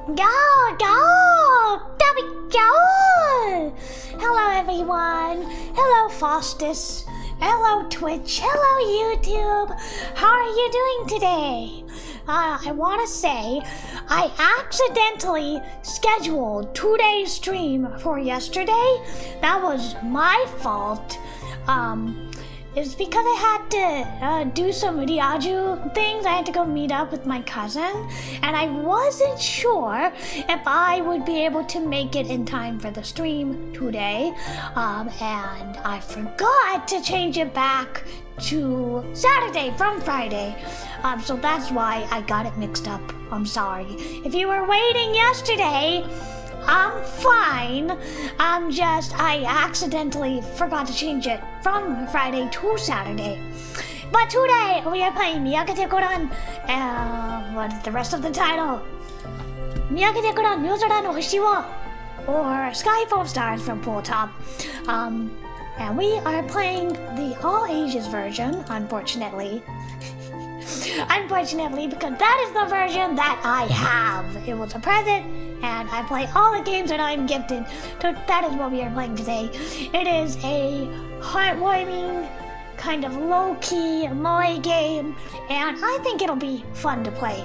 Gaooo gaooo食べちゃう. Hello everyone. Hello Faustus. Hello Twitch. Hello YouTube. How are you doing today? I want to say I accidentally scheduled today's stream for yesterday. That was my fault. It's because I had to do some eroge things. I had to go meet up with my cousin, and I wasn't sure if I would be able to make it in time for the stream today. And I forgot to change it back to Saturday from Friday. So that's why I got it mixed up. I'm sorry. If you were waiting yesterday, I'm fine. I accidentally forgot to change it from Friday to Saturday. But today we are playing 見上げてごらん. What is the rest of the title? 見上げてごらん夜空の星を or Sky Full of Stars from Pool Top. And we are playing the all ages version, unfortunately. Unfortunately, because that is the version that I have. It was a present, and I play all the games that I'm gifted. So that is what we are playing today. It is a heartwarming, kind of low-key moe game, and I think it'll be fun to play.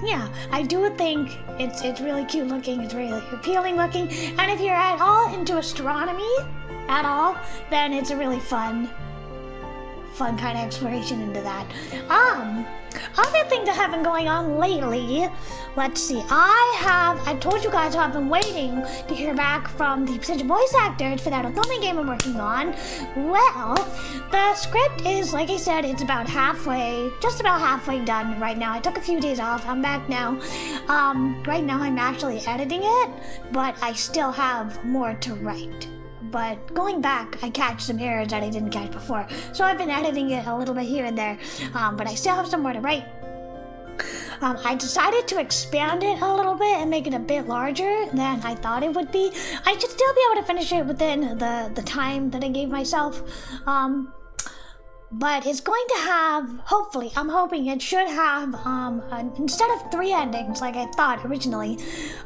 Yeah, I do think it's really cute looking, it's really appealing looking, and if you're at all into astronomy at all, then it's a really fun kind of exploration into that. Other things that have been going on lately, let's see, I told you guys I've been waiting to hear back from the potential voice actors for that otome game I'm working on. Well, the script is, like I said, it's about just about halfway done right now. I took a few days off, I'm back now. Right now I'm actually editing it, but I still have more to write. But going back, I catch some errors that I didn't catch before. So I've been editing it a little bit here and there, but I still have some more to write. I decided to expand it a little bit and make it a bit larger than I thought it would be. I should still be able to finish it within the time that I gave myself. But it's going to have, hopefully, I'm hoping it should have, instead of 3 endings like I thought originally,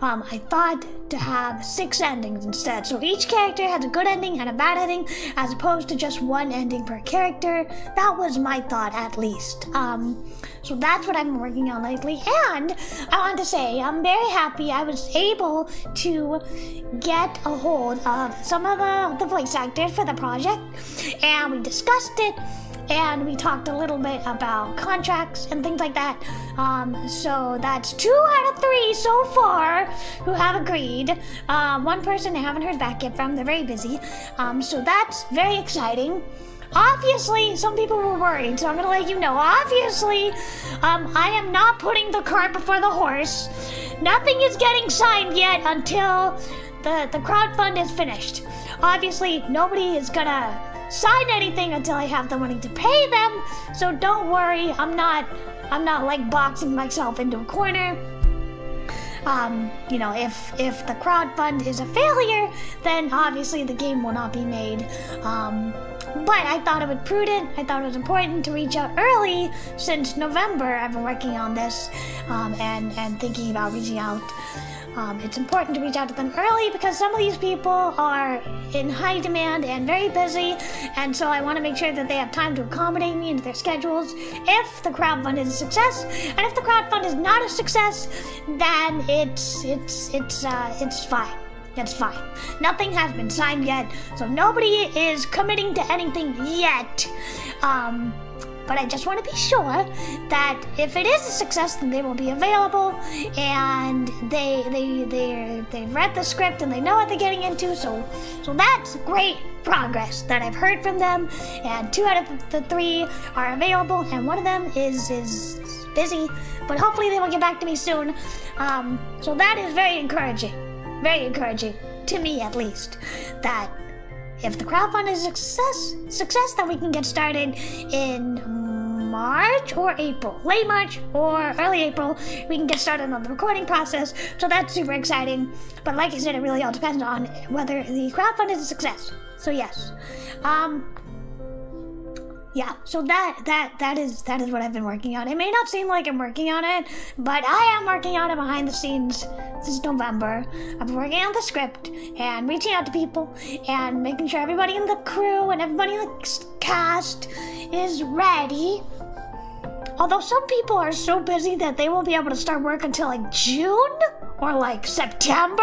I thought to have 6 endings instead. So each character has a good ending and a bad ending, as opposed to just 1 ending per character. That was my thought, at least. So that's what I've been working on lately. And I want to say, I'm very happy I was able to get a hold of some of the voice actors for the project, and we discussed it. And we talked a little bit about contracts and things like that. So that's 2 out of 3 so far who have agreed. 1 person I haven't heard back yet from. They're very busy. So that's very exciting. Obviously, some people were worried, so I'm gonna let you know. Obviously, I am not putting the cart before the horse. Nothing is getting signed yet until the crowdfund is finished. Obviously, nobody is gonna sign anything until I have the money to pay them, so don't worry, I'm not like boxing myself into a corner. If the crowdfund is a failure, then obviously the game will not be made. But I thought it was prudent, I thought it was important to reach out early. Since November I've been working on this, and thinking about reaching out. It's important to reach out to them early because some of these people are in high demand and very busy, and so I want to make sure that they have time to accommodate me into their schedules if the crowdfund is a success. And if the crowdfund is not a success, then it's fine. That's fine. Nothing has been signed yet, so nobody is committing to anything yet. But I just want to be sure that if it is a success, then they will be available, and they've read the script and they know what they're getting into. So that's great progress that I've heard from them. And 2 out of the 3 are available, and 1 of them is busy. But hopefully they will get back to me soon. So that is very encouraging to me, at least. That if the crowdfund is a success, then we can get started in March or April. Late March or early April, we can get started on the recording process. So that's super exciting. But like I said, it really all depends on whether the crowdfund is a success. So yes. yeah, so that is what I've been working on. It may not seem like I'm working on it, but I am working on it behind the scenes since November. I've been working on the script and reaching out to people and making sure everybody in the crew and everybody in the cast is ready. Although some people are so busy that they won't be able to start work until like June or like September.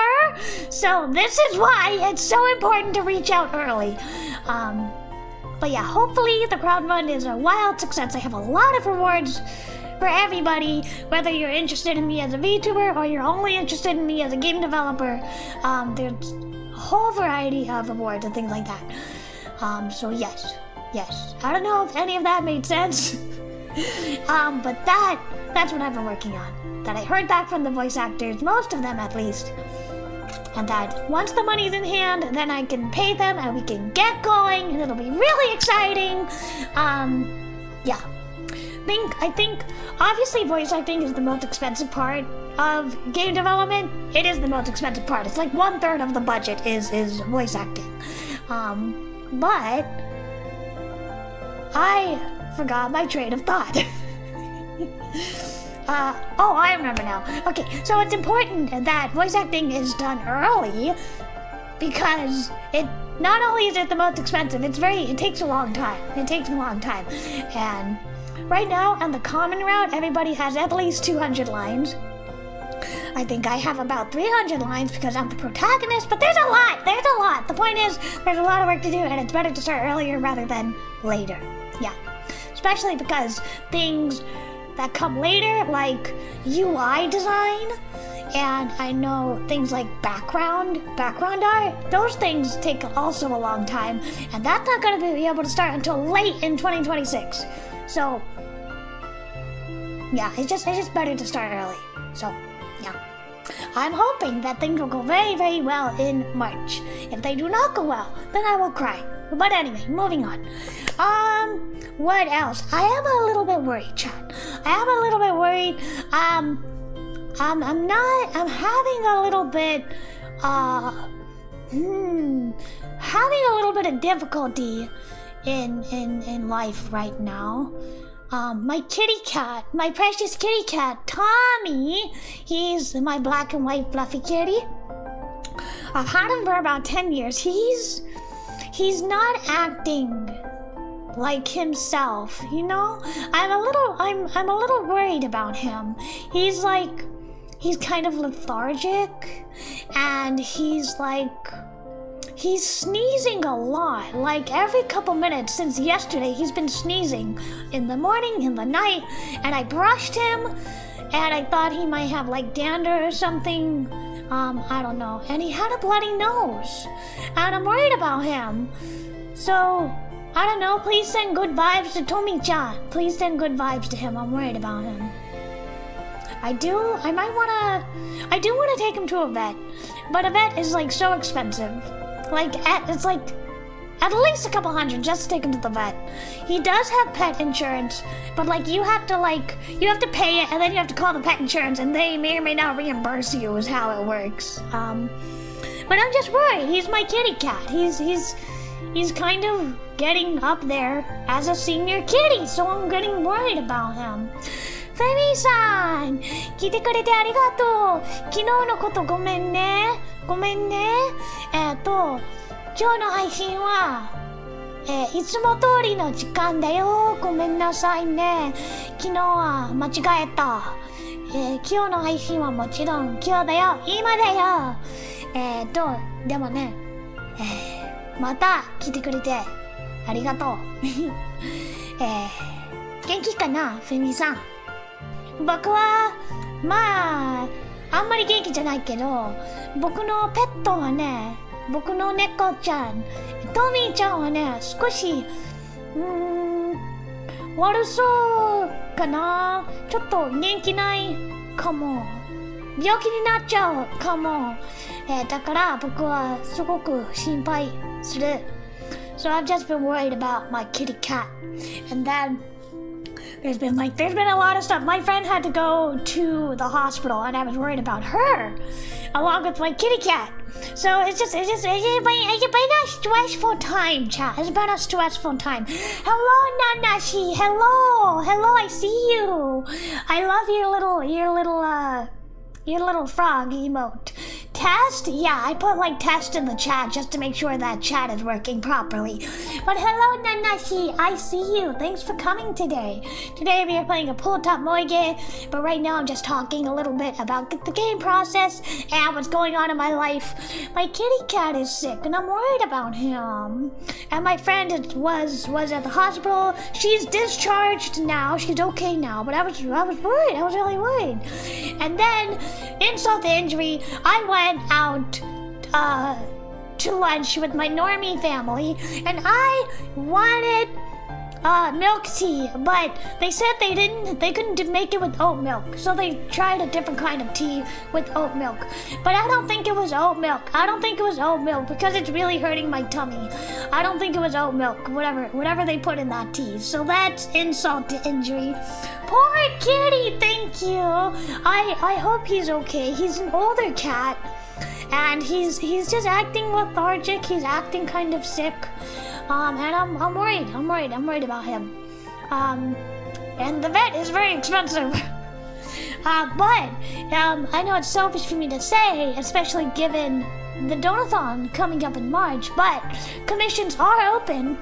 So this is why it's so important to reach out early. But yeah, hopefully the crowdfund is a wild success. I have a lot of rewards for everybody, whether you're interested in me as a VTuber or you're only interested in me as a game developer. There's a whole variety of rewards and things like that. So yes. I don't know if any of that made sense. But that's what I've been working on. That I heard back from the voice actors, most of them at least. And that once the money's in hand, then I can pay them and we can get going and it'll be really exciting. Yeah. I think obviously voice acting is the most expensive part of game development. It is the most expensive part. It's like 1/3 of the budget is voice acting. But I forgot my train of thought. I remember now. Okay, so it's important that voice acting is done early because it not only is it the most expensive, it takes a long time. And right now on the common route, everybody has at least 200 lines. I think I have about 300 lines because I'm the protagonist, but there's a lot. The point is, there's a lot of work to do and it's better to start earlier rather than later. Yeah, especially because things that come later, like UI design, and I know things like background art, those things take also a long time, and that's not going to be able to start until late in 2026. So, yeah, it's just better to start early. So, yeah. I'm hoping that things will go very, very well in March. If they do not go well, then I will cry. But anyway, moving on. What else? I am a little bit worried, chat. I am a little bit worried. I'm having a little bit, having a little bit of difficulty in life right now. My kitty cat, my precious kitty cat, Tommy, he's my black and white fluffy kitty. I've had him for about 10 years. He's not acting like himself, you know? I'm a little worried about him. He's kind of lethargic, and he's sneezing a lot. Like every couple minutes since yesterday, he's been sneezing in the morning, in the night, and I brushed him, and I thought he might have like dander or something. I don't know. And he had a bloody nose, and I'm worried about him. So, I don't know. Please send good vibes to Tommy-chan. Please send good vibes to him. I'm worried about him. I do want to take him to a vet, but a vet is like so expensive. It's like at least a couple hundred just to take him to the vet. He does have pet insurance, but you have to pay it, and then you have to call the pet insurance, and they may or may not reimburse you is how it works. But I'm just worried. He's my kitty cat. He's kind of getting up there as a senior kitty, so I'm getting worried about him. フェミーさん、聞いてくれてありがとう。昨日のことごめんね。今日の配信は、いつも通りの時間だよ。ごめんなさいね。昨日は間違えた。今日の配信はもちろん今日だよ。今だよ。でもね、また来てくれてありがとう。元気かな、フェミさん。僕はあんまり元気じゃないけど、僕のペットはね、僕の猫ちゃん、トミーちゃんはね、少し悪そうかな。ちょっと元気ないかも。病気になっちゃうかも。だから僕はすごく心配する。So I've just been worried about my kitty cat. And then there's been a lot of stuff. My friend had to go to the hospital, and I was worried about her, along with my kitty cat. So it's been a stressful time, chat. It's been a stressful time. Hello, Nanashi. Hello, I see you. I love your little frog emote. Test? Yeah, I put like test in the chat just to make sure that chat is working properly. But hello, Nanashi, I see you. Thanks for coming today. Today we are playing a pull-top moige, but right now I'm just talking a little bit about the game process and what's going on in my life. My kitty cat is sick and I'm worried about him. And my friend was at the hospital. She's discharged now. She's okay now, but I was worried. I was really worried. And then, insult to injury, I went out to lunch with my normie family, and I wanted milk tea, but they said they couldn't make it with oat milk, so they tried a different kind of tea with oat milk. But I don't think it was oat milk. I don't think it was oat milk because it's really hurting my tummy. I don't think it was oat milk, whatever they put in that tea. So that's insult to injury. Poor kitty, thank you. I hope he's okay. He's an older cat, and he's just acting lethargic. He's acting kind of sick. And I'm worried. I'm worried about him. And the vet is very expensive. But I know it's selfish for me to say, especially given the donathon coming up in March, but commissions are open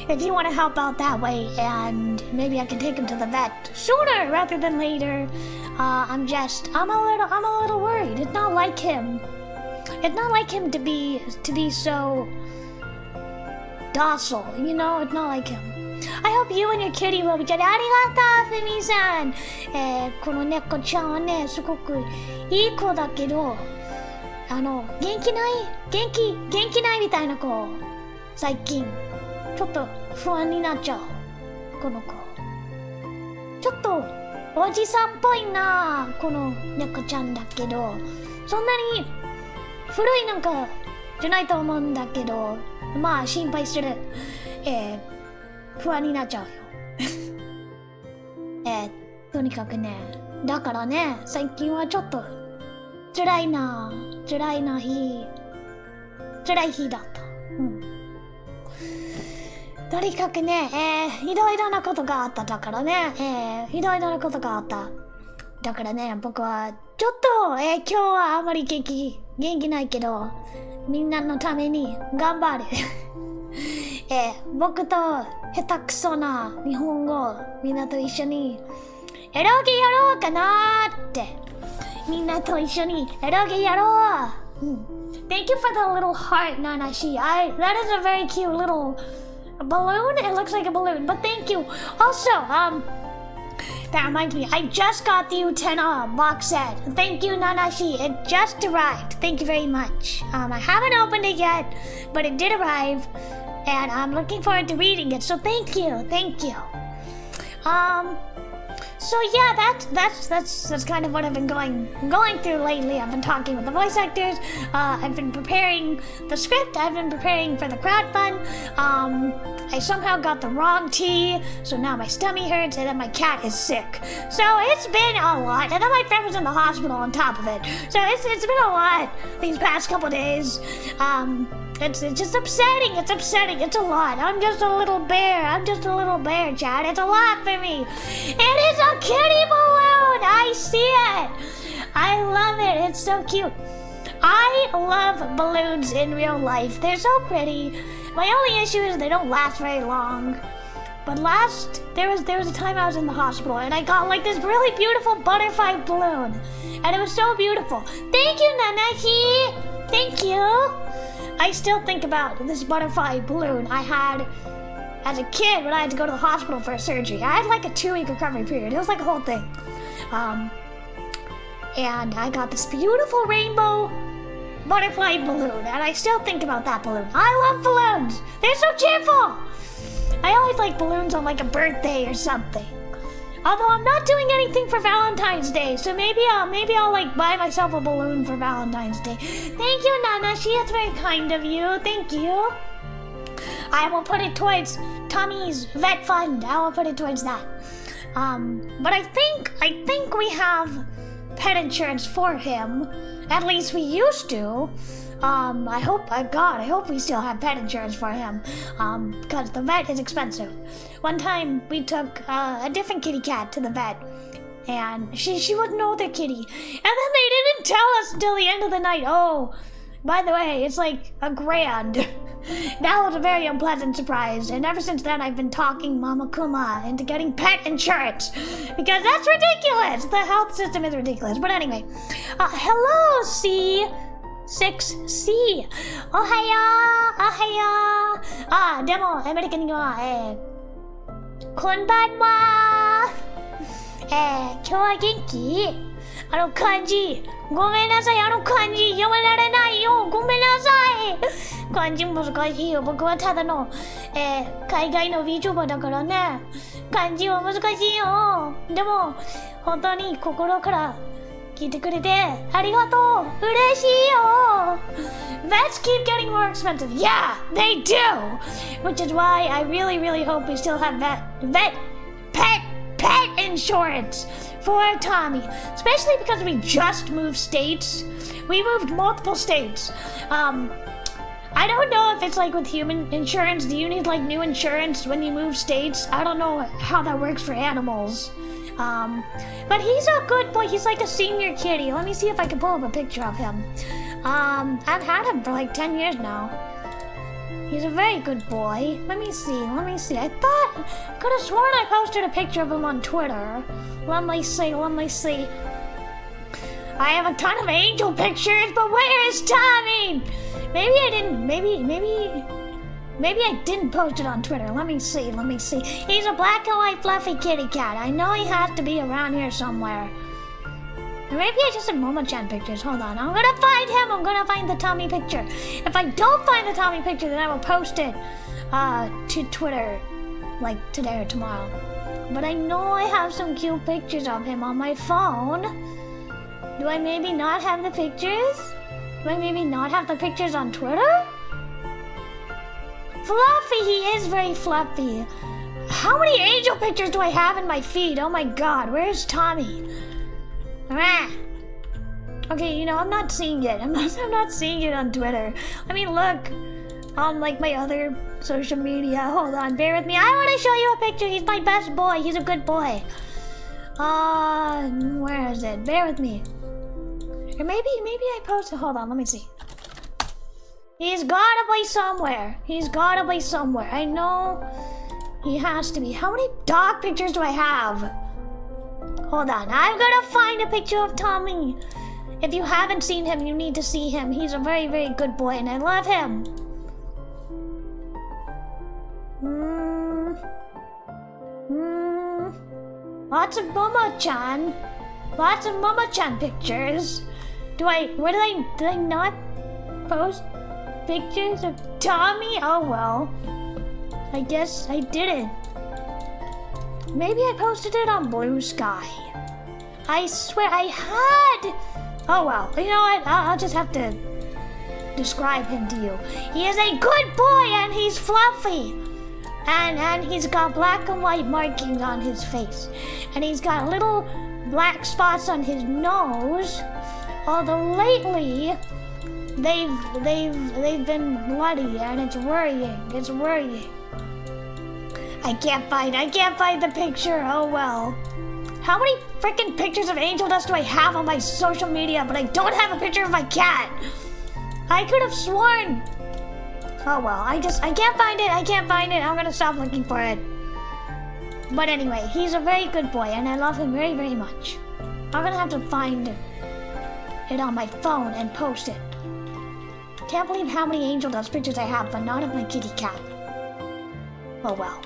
if you want to help out that way, and maybe I can take him to the vet sooner rather than later. I'm a little worried. It's not like him. It's not like him to be so docile, you know? It's not like him. I hope you and your kitty will be good. ありがとう、ふみさん。この猫ちゃんはね、すごくいい子だけど、元気ないみたいな子、最近ちょっと不安になっちゃう。この子ちょっとおじさんっぽいな、この猫ちゃんだけど、そんなに古いなんかじゃないと思うんだけど、まあ心配する。不安になっちゃうよ。とにかくね、だからね、最近はちょっと辛い日だった。とにかくね、いろいろなことがあっただからね、いろいろなことがあった。だからね、僕はちょっと、今日はあまり元気ないけど、みんなのために頑張る。僕と下手くそな日本語みんなと一緒にエロゲやろうかなーって。みんなと一緒にエロゲやろう。Thank you for the little heart, Nanashi. That is a very cute little balloon. It looks like a balloon, but thank you. Also, that reminds me, I just got the Utena box set. Thank you, Nanashi. It just arrived. Thank you very much. I haven't opened it yet, but it did arrive, and I'm looking forward to reading it. So thank you. So yeah, that's kind of what I've been going through lately. I've been talking with the voice actors. I've been preparing the script. I've been preparing for the crowdfund. I somehow got the wrong tea, so now my stomach hurts, and then my cat is sick. So it's been a lot, and then my friend was in the hospital on top of it. So it's been a lot these past couple days. It's just upsetting. It's upsetting. It's a lot. I'm just a little bear, Chad. It's a lot for me. It is a kitty balloon. I see it. I love it. It's so cute. I love balloons in real life. They're so pretty. My only issue is they don't last very long. But there was a time I was in the hospital and I got like this really beautiful butterfly balloon. And it was so beautiful. Thank you, Nanahi. Thank you. I still think about this butterfly balloon I had as a kid when I had to go to the hospital for a surgery. I had like a 2-week recovery period. It was like a whole thing. And I got this beautiful rainbow butterfly balloon, and I still think about that balloon. I love balloons. They're so cheerful. I always like balloons on like a birthday or something. Although I'm not doing anything for Valentine's Day, so maybe I'll like buy myself a balloon for Valentine's Day. Thank you, Nanashi. That's very kind of you. Thank you. I will put it towards Tommy's vet fund. I will put it towards that. But I think we have pet insurance for him. At least we used to. I hope we still have pet insurance for him. Because the vet is expensive. One time we took a different kitty cat to the vet. And she wouldn't know the kitty. And then they didn't tell us until the end of the night. Oh, by the way, it's like $1,000. That was a very unpleasant surprise. And ever since then, I've been talking Mama Kuma into getting pet insurance. Because that's ridiculous. The health system is ridiculous. But anyway. Hello, C6C. Ohaya. でも、アメリカには、こんばんは。今日は元気？漢字。ごめんなさい、漢字読められないよ。ごめんなさい。漢字難しいよ。僕はただの、海外の Vtuber だからね。漢字は難しいよ。でも、本当に心から聞いてくれてありがとう。嬉しいよ。Vets keep getting more expensive. Yeah, they do. Which is why I really, really hope we still have pet insurance for Tommy, especially because we just moved states. We moved multiple states. I don't know if it's like with human insurance. Do you need like new insurance when you move states? I don't know how that works for animals. But he's a good boy. He's like a senior kitty. Let me see if I can pull up a picture of him. I've had him for like 10 years now. He's a very good boy. Let me see. I could have sworn I posted a picture of him on Twitter. Let me see. I have a ton of angel pictures, but where is Tommy? Maybe I didn't. Maybe I didn't post it on Twitter. Let me see. He's a black and white fluffy kitty cat. I know he has to be around here somewhere. Or maybe I just have Momo-chan pictures. Hold on. I'm gonna find him. I'm gonna find the Tommy picture. If I don't find the Tommy picture, then I will post it to Twitter like today or tomorrow. But I know I have some cute pictures of him on my phone. Do I maybe not have the pictures? Do I maybe not have the pictures on Twitter? Fluffy, he is very fluffy. How many angel pictures do I have in my feed? Oh my god, where's Tommy? Okay, I'm not seeing it. I'm not seeing it on Twitter. I mean, look on like my other social media. Hold on, bear with me. I want to show you a picture. He's my best boy. He's a good boy. Where is it? Bear with me. Or maybe I posted. Hold on, let me see. He's gotta be somewhere. I know he has to be. How many dog pictures do I have? Hold on, I'm gonna find a picture of Tommy. If you haven't seen him, you need to see him. He's a very, very good boy, and I love him. Lots of Momo-chan. Lots of Momo-chan pictures. Did I not post pictures of Tommy? Oh well. I guess I didn't. Maybe I posted it on Blue Sky. I swear I had. Oh well, you know what? I'll just have to describe him to you. He is a good boy and he's fluffy. And he's got black and white markings on his face. And he's got little black spots on his nose. Although lately they've been bloody and it's worrying. I can't find the picture. Oh well. How many freaking pictures of angel dust do I have on my social media, but I don't have a picture of my cat? I could have sworn. Oh well, I can't find it. I'm gonna stop looking for it. But anyway, he's a very good boy and I love him very, very much. I'm gonna have to find it on my phone and post it. Can't believe how many angel dust pictures I have, but not of my kitty cat. Oh well.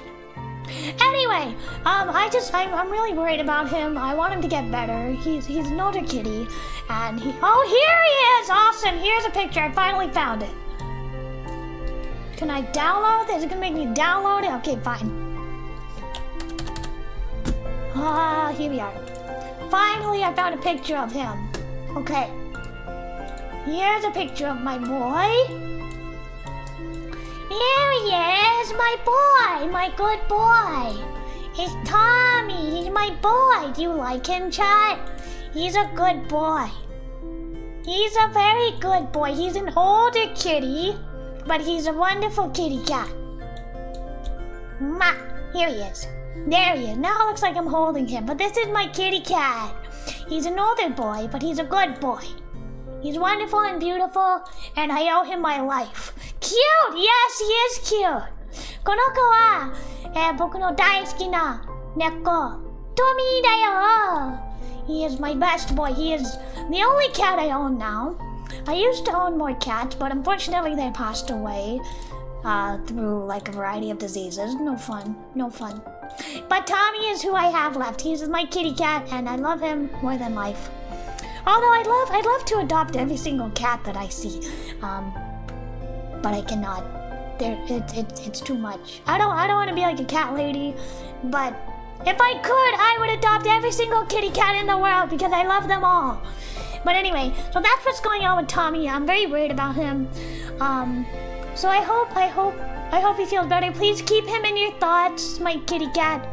Anyway, I'm really worried about him. I want him to get better. He's an older kitty, and here he is! Awesome! Here's a picture. I finally found it. Can I download this? Is it gonna make me download it? Okay, fine. Here we are. Finally, I found a picture of him. Okay. Here's a picture of my boy. Here he is. is my boy, my good boy. It's Tommy. He's my boy. Do you like him, chat? He's a good boy. He's a very good boy. He's an older kitty, but he's a wonderful kitty cat. Ma, here he is. There he is. Now it looks like I'm holding him, but this is my kitty cat. He's an older boy, but he's a good boy. He's wonderful and beautiful, and I owe him my life. Cute! Yes, he is cute. この子は、僕の大好きな猫、トミーだよ。He is my best boy. He is the only cat I own now. I used to own more cats, but unfortunately they passed away through like a variety of diseases. No fun. But Tommy is who I have left. He's my kitty cat, and I love him more than life. Although I'd love to adopt every single cat that I see, but I cannot. It's too much. I don't want to be like a cat lady, but if I could, I would adopt every single kitty cat in the world because I love them all. But anyway, so that's what's going on with Tommy. I'm very worried about him. So I hope he feels better. Please keep him in your thoughts, my kitty cat.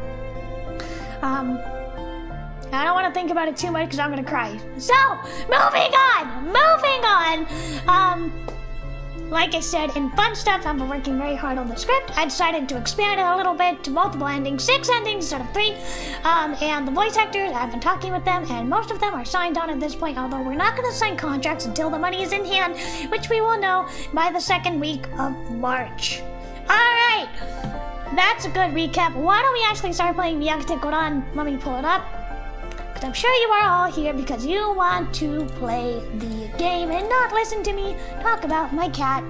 I don't want to think about it too much because I'm gonna cry. So, moving on. Like I said, in fun stuff, I've been working very hard on the script. I decided to expand it a little bit to multiple endings, 6 endings instead of 3. And the voice actors, I've been talking with them, and most of them are signed on at this point, although we're not going to sign contracts until the money is in hand, which we will know by the second week of March. Alright, that's a good recap. Why don't we actually start playing見上げてごらん? Let me pull it up. I'm sure you are all here because you want to play the game and not listen to me talk about my cat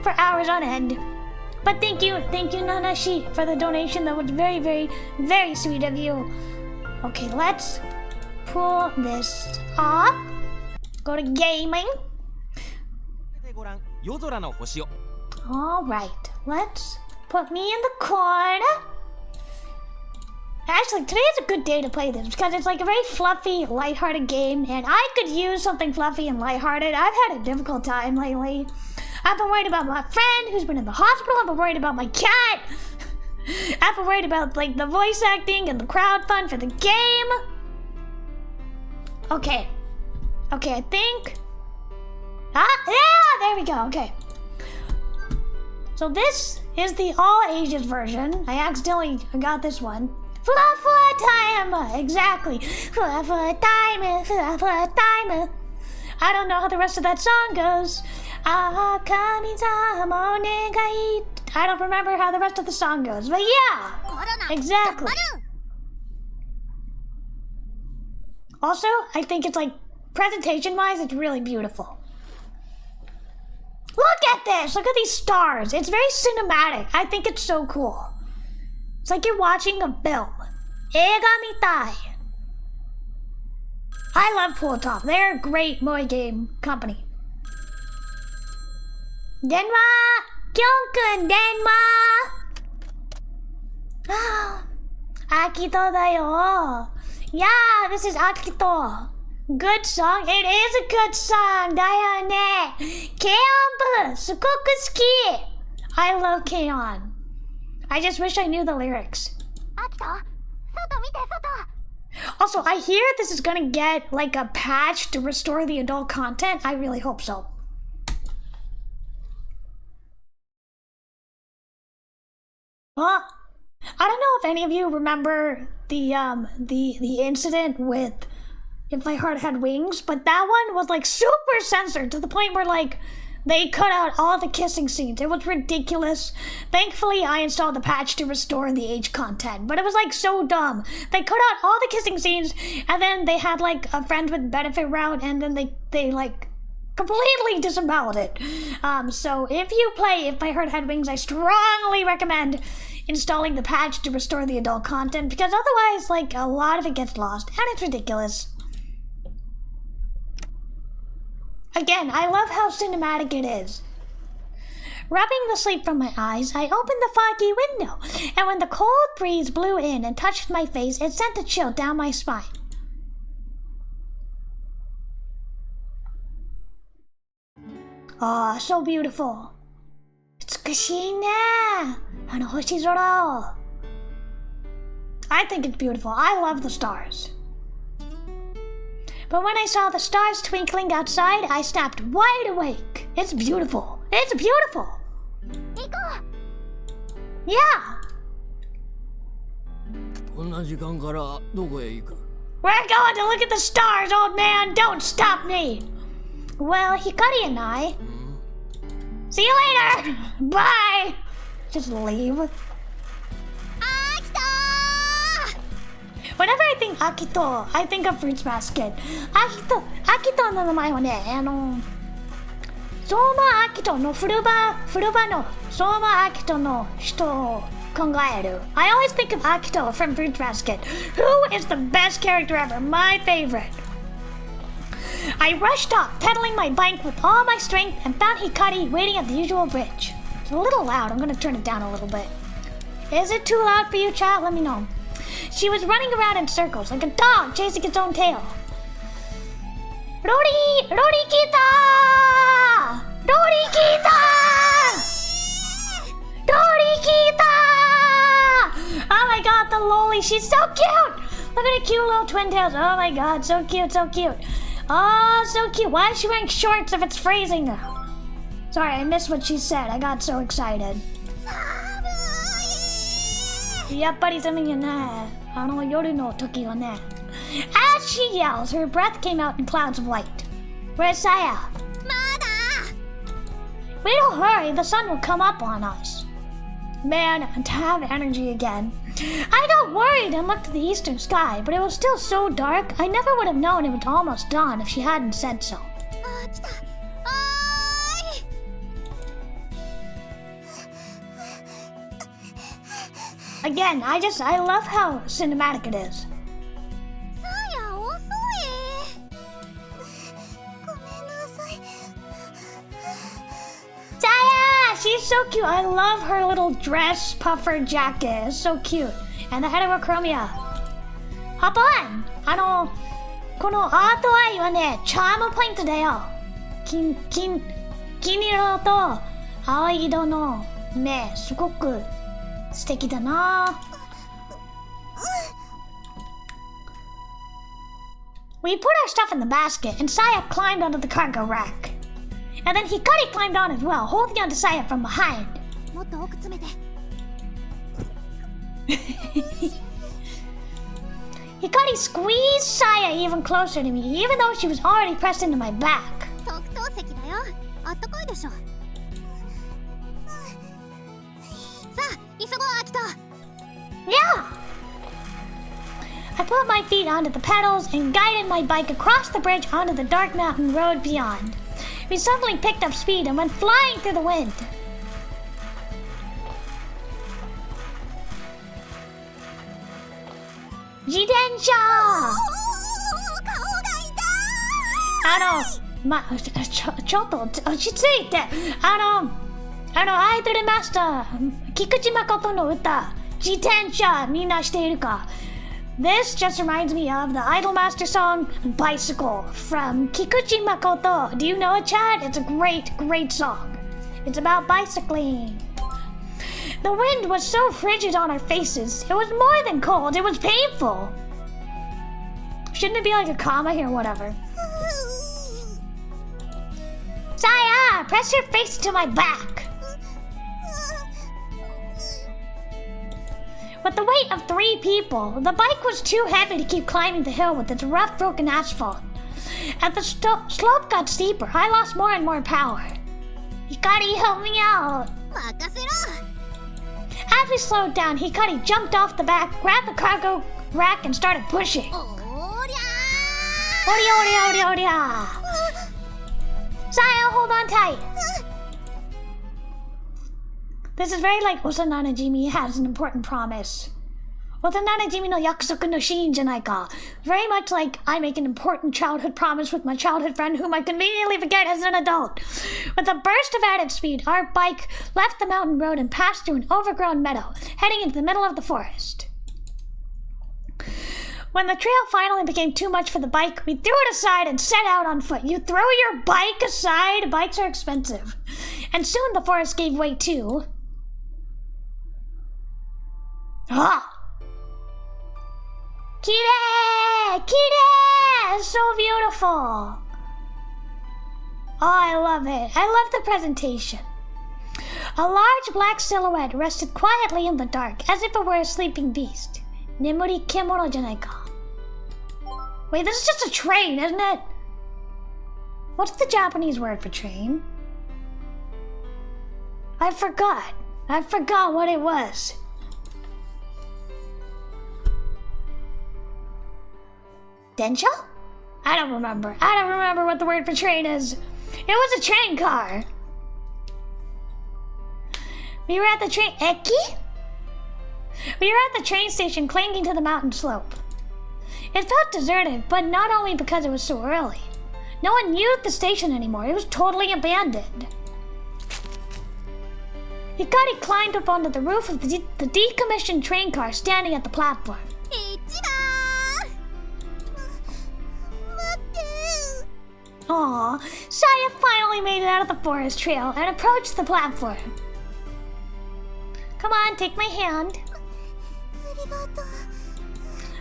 for hours on end. But thank you Nanashi, for the donation. That was very, very, very sweet of you. Okay, let's pull this up. Go to gaming. Alright, let's put me in the corner. Actually, today is a good day to play this because it's like a very fluffy, lighthearted game, and I could use something fluffy and lighthearted. I've had a difficult time lately. I've been worried about my friend who's been in the hospital. I've been worried about my cat. I've been worried about like the voice acting and the crowdfund for the game. Okay, I think. Yeah, there we go. Okay. So this is the all ages version. I accidentally got this one. Fluff time! Exactly. Fluff time. I don't know how the rest of that song goes. I don't remember how the rest of the song goes, but yeah, exactly. Also, I think it's like, presentation-wise, it's really beautiful. Look at this! Look at these stars. It's very cinematic. I think it's so cool. It's like you're watching a film. Eiga mitai. I love Pool Top. They're a great Moe game company. Denwa! Kyung-kun, Denwa! Akito da yo. Yeah, this is Akito. Good song. It is a good song. Da yo ne. Keon-bu, sugoku suki. I love Keon. I just wish I knew the lyrics. Also, I hear this is gonna get like a patch to restore the adult content. I really hope so. I don't know if any of you remember the incident with If My Heart Had Wings, but that one was like super censored to the point where like they cut out all the kissing scenes. It was ridiculous. Thankfully, I installed the patch to restore the age content, but it was like so dumb. They cut out all the kissing scenes, and then they had like a friend with benefit route, and then they like completely disemboweled it. So if you play If My Heart Had Wings, I strongly recommend installing the patch to restore the adult content, because otherwise, like, a lot of it gets lost, and it's ridiculous. Again, I love how cinematic it is. Rubbing the sleep from my eyes, I opened the foggy window, and when the cold breeze blew in and touched my face, it sent a chill down my spine. Ah, so beautiful. 美しいね.あの星空を. I think it's beautiful. I love the stars. But when I saw the stars twinkling outside, I snapped wide awake. It's beautiful. It's beautiful. 行こ Yeah. こんな時間からどこへ行く? We're going to look at the stars, old man. Don't stop me. Well, Hikari and I. See you later. Bye. Just leave. Whenever I think Akito, I think of Fruits Basket. Akito の名前はね、相馬Akitoの風呂場の相馬Akitoの人を考える. I always think of Akito from Fruits Basket, who is the best character ever, my favorite. I rushed off, pedaling my bike with all my strength, and found Hikari waiting at the usual bridge. It's a little loud. I'm going to turn it down a little bit. Is it too loud for you, chat? Let me know. She was running around in circles like a dog chasing its own tail. Rori kita! Rori kita! Rori kita! Oh my god, the loli, she's so cute! Look at her cute little twin tails. Oh my god, so cute, so cute. Oh, so cute. Why is she wearing shorts if it's freezing? Sorry, I missed what she said. I got so excited. やっぱり寒いよね。夜の時はね。As she yells, her breath came out in clouds of light. Where's Saya? まだ We don't hurry, the sun will come up on us. Man, to have energy again. I got worried and looked at the eastern sky, but it was still so dark, I never would have known it was almost dawn if she hadn't said so. あ、来た。おーい Again, I love how cinematic it is. さや遅い。ごめんなさい。Saya! She's so cute. I love her little dress puffer jacket. It's so cute. And the heterochromia. Hop on! このアートアイはね、チャームポイントだよ。金色と青色の目、すごく素敵だな。We put our stuff in the basket, and Saya climbed onto the cargo rack. And then Hikari climbed on as well, holding onto Saya from behind. もっと奥詰めて。Hikari squeezed Saya even closer to me, even though she was already pressed into my back. 特等席だよ。あったかいでしょ。さあ、急ごう、アキト。Yeah! I put my feet onto the pedals and guided my bike across the bridge onto the dark mountain road beyond. We suddenly picked up speed and went flying through the wind. Jitensha! ちょっと落ち着いて。アイドルマスター、菊池誠の歌、自転車、みんなしているか? This just reminds me of the Idolmaster song Bicycle from Kikuchi Makoto. Do you know it, Chad? It's a great, great song. It's about bicycling. The wind was so frigid on our faces. It was more than cold, it was painful. Shouldn't it be like a comma here? Whatever. Saya, press your face to my back. With the weight of 3 people, the bike was too heavy to keep climbing the hill with its rough, broken asphalt. As the slope got steeper, I lost more and more power. Hikari, help me out. 任せろ。 As we slowed down, Hikari jumped off the back, grabbed the cargo rack, and started pushing. おりゃ Oria, oria, oria, oria. Saya, hold on tight. This is very like Osananajimi has an important promise. Osananajimi no yakusoku no shin janaika. Very much like I make an important childhood promise with my childhood friend whom I conveniently forget as an adult. With a burst of added speed, our bike left the mountain road and passed through an overgrown meadow, heading into the middle of the forest. When the trail finally became too much for the bike, we threw it aside and set out on foot. You throw your bike aside? Bikes are expensive. And soon the forest gave way too. Ah! Kirei! Kirei! So beautiful! Oh, I love it. I love the presentation. A large black silhouette rested quietly in the dark, as if it were a sleeping beast. Nemuri kemono janai ka. Wait, this is just a train, isn't it? What's the Japanese word for train? I forgot what it was. Densho? I don't remember what the word for train is. It was a train car. We were at the train... Eki? We were at the train station clinging to the mountain slope. It felt deserted, but not only because it was so early. No one used the station anymore. It was totally abandoned. Hikari climbed up onto the roof of the decommissioned train car standing at the platform. Aww, Saya finally made it out of the forest trail and approached the platform. Come on, take my hand.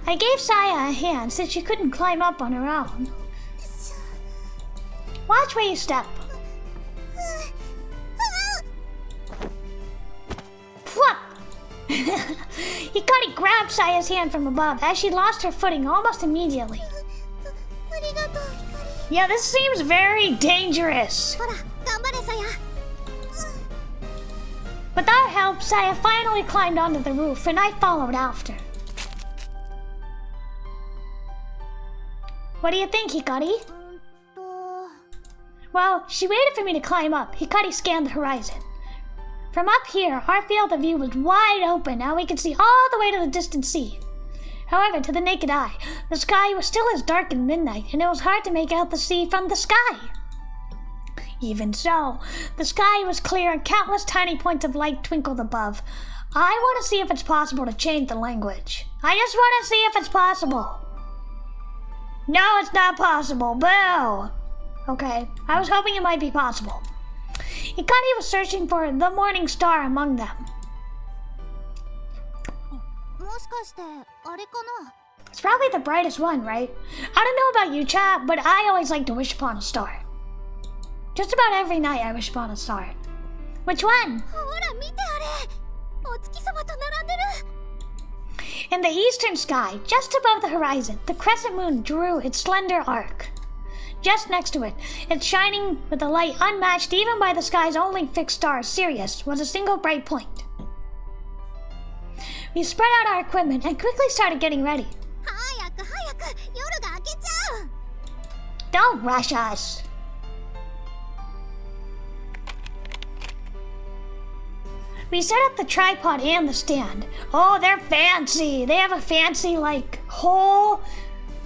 I gave Saya a hand since she couldn't climb up on her own. Watch where you step. Whoop! Hikari grabbed Saya's hand from above as she lost her footing almost immediately. Yeah, this seems very dangerous. With our help, Saya finally climbed onto the roof and I followed after. What do you think, Hikari? Well, she waited for me to climb up. Hikari scanned the horizon. From up here, our field of view was wide open and we could see all the way to the distant sea. However, to the naked eye, the sky was still as dark as midnight, and it was hard to make out the sea from the sky. Even so, the sky was clear and countless tiny points of light twinkled above. I want to see if it's possible to change the language. I just want to see if it's possible. No, it's not possible. Boo! Okay, I was hoping it might be possible. Hikari was searching for the morning star among them. It's probably the brightest one, right? I don't know about you, chat, but I always like to wish upon a star. Just about every night I wish upon a star. Which one? In the eastern sky, just above the horizon, the crescent moon drew its slender arc. Just next to it, it's shining with a light unmatched even by the sky's only fixed star, Sirius, was a single bright point. We spread out our equipment and quickly started getting ready. Don't rush us. We set up the tripod and the stand. Oh, they're fancy. They have a fancy, whole,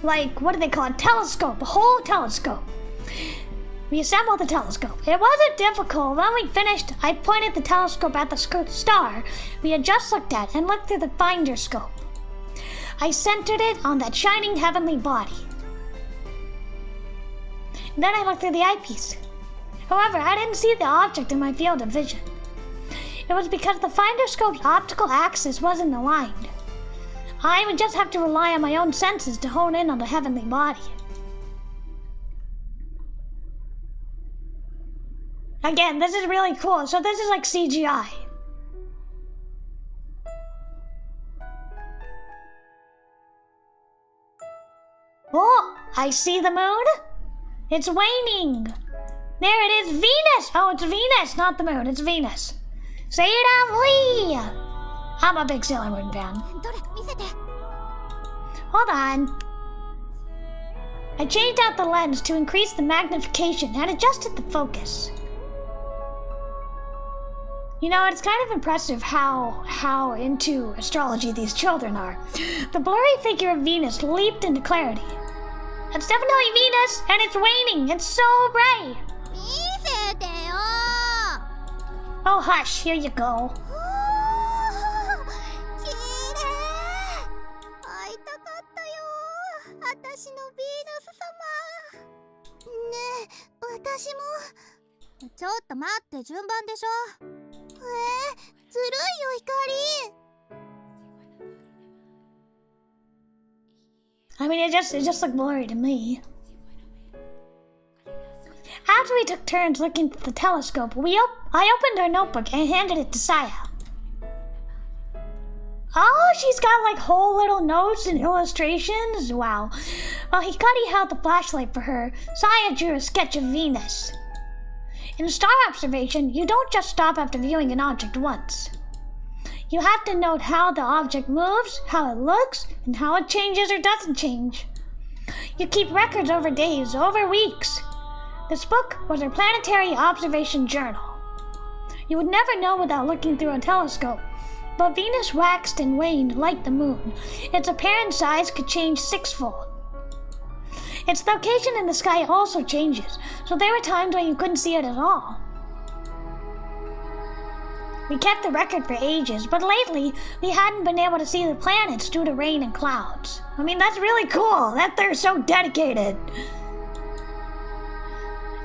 what do they call it? Telescope. A whole telescope. We assembled the telescope. It wasn't difficult. When we finished, I pointed the telescope at the star we had just looked at and looked through the finder scope. I centered it on that shining heavenly body. Then I looked through the eyepiece. However, I didn't see the object in my field of vision. It was because the finder scope's optical axis wasn't aligned. I would just have to rely on my own senses to hone in on the heavenly body. Again, this is really cool. So this is like CGI. Oh, I see the moon. It's waning. There it is, Venus. Oh, it's Venus, not the moon. It's Venus. Say it out, Lee. I'm a big Sailor Moon fan. Hold on. I changed out the lens to increase the magnification and adjusted the focus. You know, it's kind of impressive how into astrology these children are. The blurry figure of Venus leaped into clarity. It's definitely Venus, and it's waning. It's so bright. Oh, hush. Here you go. I mean, it just looked blurry to me. After we took turns looking through the telescope, I opened our notebook and handed it to Saya. Oh, she's got like whole little notes and illustrations. Wow. While Hikari held the flashlight for her, Saya drew a sketch of Venus. In star observation, you don't just stop after viewing an object once. You have to note how the object moves, how it looks, and how it changes or doesn't change. You keep records over days, over weeks. This book was a planetary observation journal. You would never know without looking through a telescope, but Venus waxed and waned like the moon. Its apparent size could change sixfold. Its location in the sky also changes, so there were times when you couldn't see it at all. We kept the record for ages, but lately we hadn't been able to see the planets due to rain and clouds. I mean, that's really cool that they're so dedicated.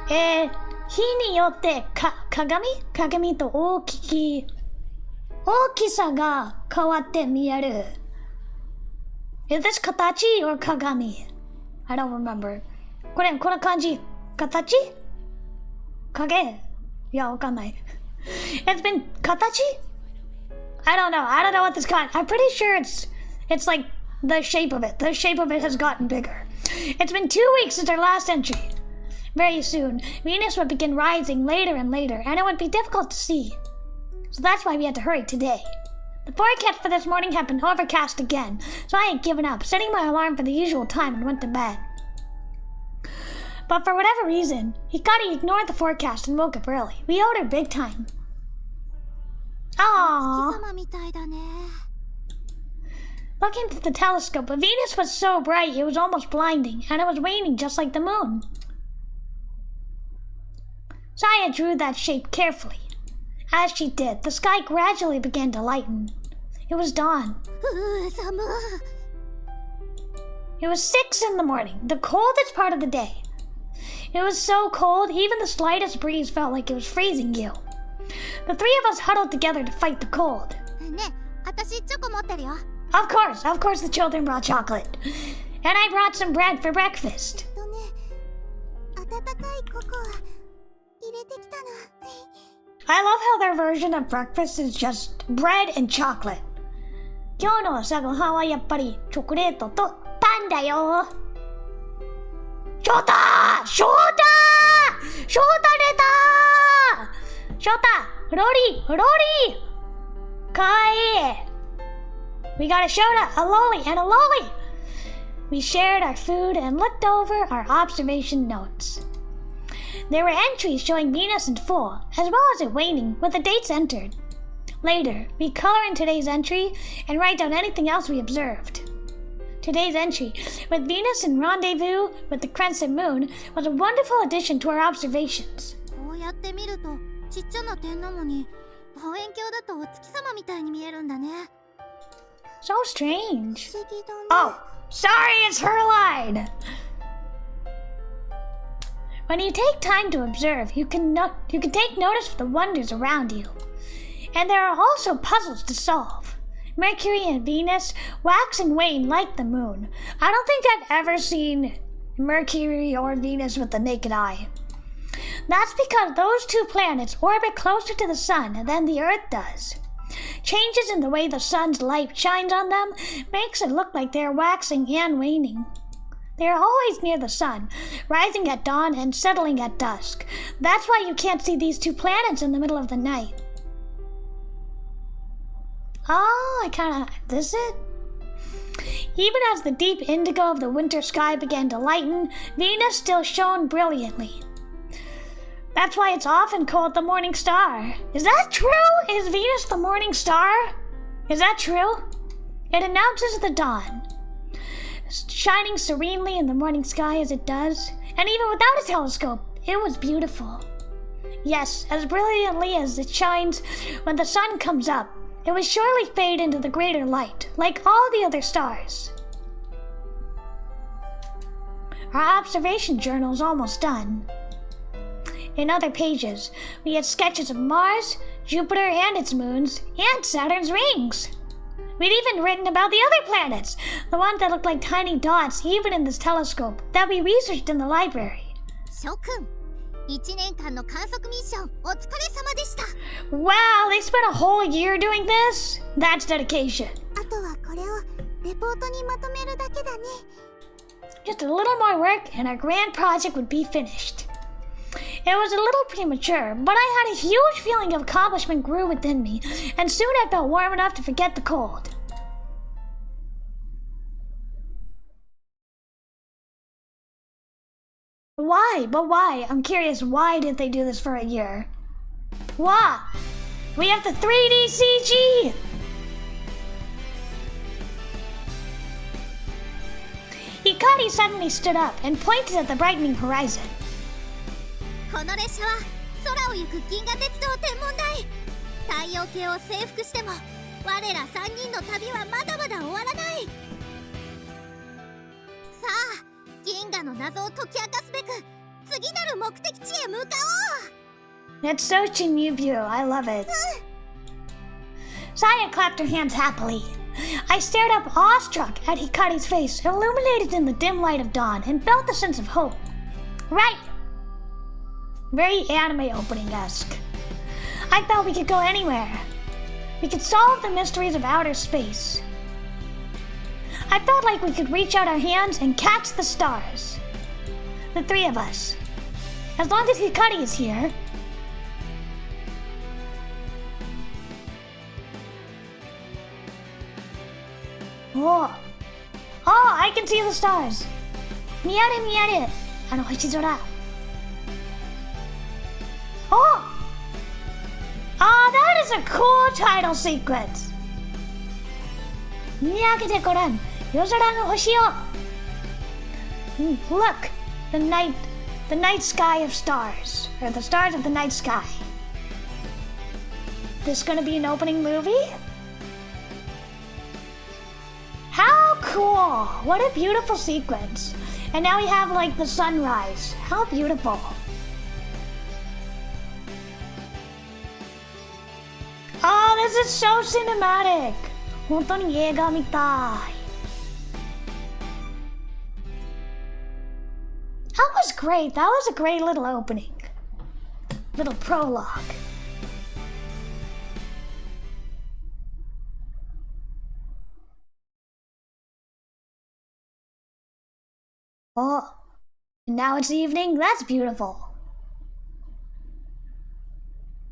日によって鏡と大きさが変わって見える。Is this 形 or 鏡? I don't remember. この漢字、形? 影? いや、わかんない。It's been 形? I don't know what this got. I'm pretty sure it's like the shape of it. The shape of it has gotten bigger. It's been 2 weeks since our last entry. Very soon, Venus would begin rising later and later, and it would be difficult to see. So that's why we had to hurry today. The forecast for this morning had been overcast again, so I had given up, setting my alarm for the usual time and went to bed. But for whatever reason, Hikari ignored the forecast and woke up early. We owed her big time. Aww. Looking through the telescope, Venus was so bright it was almost blinding, and it was waning just like the moon. Saya drew that shape carefully. As she did, the sky gradually began to lighten. It was dawn. It was 6 in the morning, the coldest part of the day. It was so cold, even the slightest breeze felt like it was freezing you. The three of us huddled together to fight the cold. Of course the children brought chocolate. And I brought some bread for breakfast. I love how their version of breakfast is just bread and chocolate. 今日の朝ごはんはやっぱりチョコレートとパンだよ。翔太出た翔太ロリかわいい We got a Shota, a loli, and a loli. We shared our food and looked over our observation notes. There were entries showing Venus in full, as well as it waning, with the dates entered. Later, we color in today's entry and write down anything else we observed. Today's entry, with Venus in rendezvous with the crescent moon, was a wonderful addition to our observations. So strange. Oh, sorry, it's her line. When you take time to observe, you can take notice of the wonders around you. And there are also puzzles to solve. Mercury and Venus wax and wane like the moon. I don't think I've ever seen Mercury or Venus with the naked eye. That's because those two planets orbit closer to the sun than the Earth does. Changes in the way the sun's light shines on them makes it look like they're waxing and waning. They are always near the sun, rising at dawn and settling at dusk. That's why you can't see these two planets in the middle of the night. Oh, this it? Even as the deep indigo of the winter sky began to lighten, Venus still shone brilliantly. That's why it's often called the morning star. Is that true? Is Venus the morning star? Is that true? It announces the dawn, shining serenely in the morning sky as it does, and even without a telescope, it was beautiful. Yes, as brilliantly as it shines when the sun comes up, it would surely fade into the greater light, like all the other stars. Our observation journal is almost done. In other pages, we had sketches of Mars, Jupiter and its moons, and Saturn's rings. We'd even written about the other planets, the ones that look like tiny dots even in this telescope, that we researched in the library. 諸君、1年間の観測ミッションお疲れ様でした。 Wow, they spent a whole year doing this? That's dedication. あとはこれをレポートにまとめるだけだね。 Just a little more work and our grand project would be finished. It was a little premature, but I had a huge feeling of accomplishment grew within me, and soon I felt warm enough to forget the cold. Why? But why? I'm curious, why did they do this for a year? Why? We have the 3D CG! Hikari suddenly stood up and pointed at the brightening horizon. この列車は空を行く銀河鉄道天文台。太陽系を征服しても我ら3人の旅はまだまだ終わらない。さあ、銀河の謎を解き明かすべく次なる目的地へ向かおう。 It's such a new view. I love it. Saya clapped her hands happily. I stared up awestruck at Hikari's face, illuminated in the dim light of dawn, and felt a sense of hope. Right. Very anime opening-esque. I thought we could go anywhere. We could solve the mysteries of outer space. I felt like we could reach out our hands and catch the stars. The three of us. As long as Hikari is here. Oh, I can see the stars. Miyare, miyare. Hoshizora. Oh! That is a cool title sequence. Miyage te goran, Yoshura no Hoshi o. Look, the night sky of stars, or the stars of the night sky. This gonna be an opening movie? How cool! What a beautiful sequence. And now we have like the sunrise. How beautiful. Oh, this is so cinematic. 本当に映画みたい. That was great. That was a great little opening. Little prologue. Oh, and now it's evening. That's beautiful.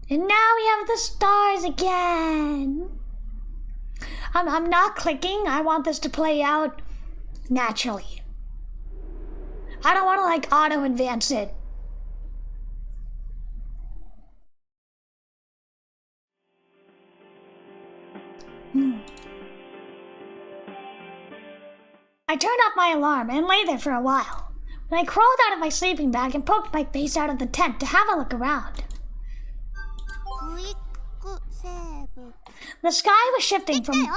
And now we have the stars again. I'm not clicking. I want this to play out naturally. I don't want to like auto advance it. I turned off my alarm and lay there for a while. Then I crawled out of my sleeping bag and poked my face out of the tent to have a look around. The sky was shifting from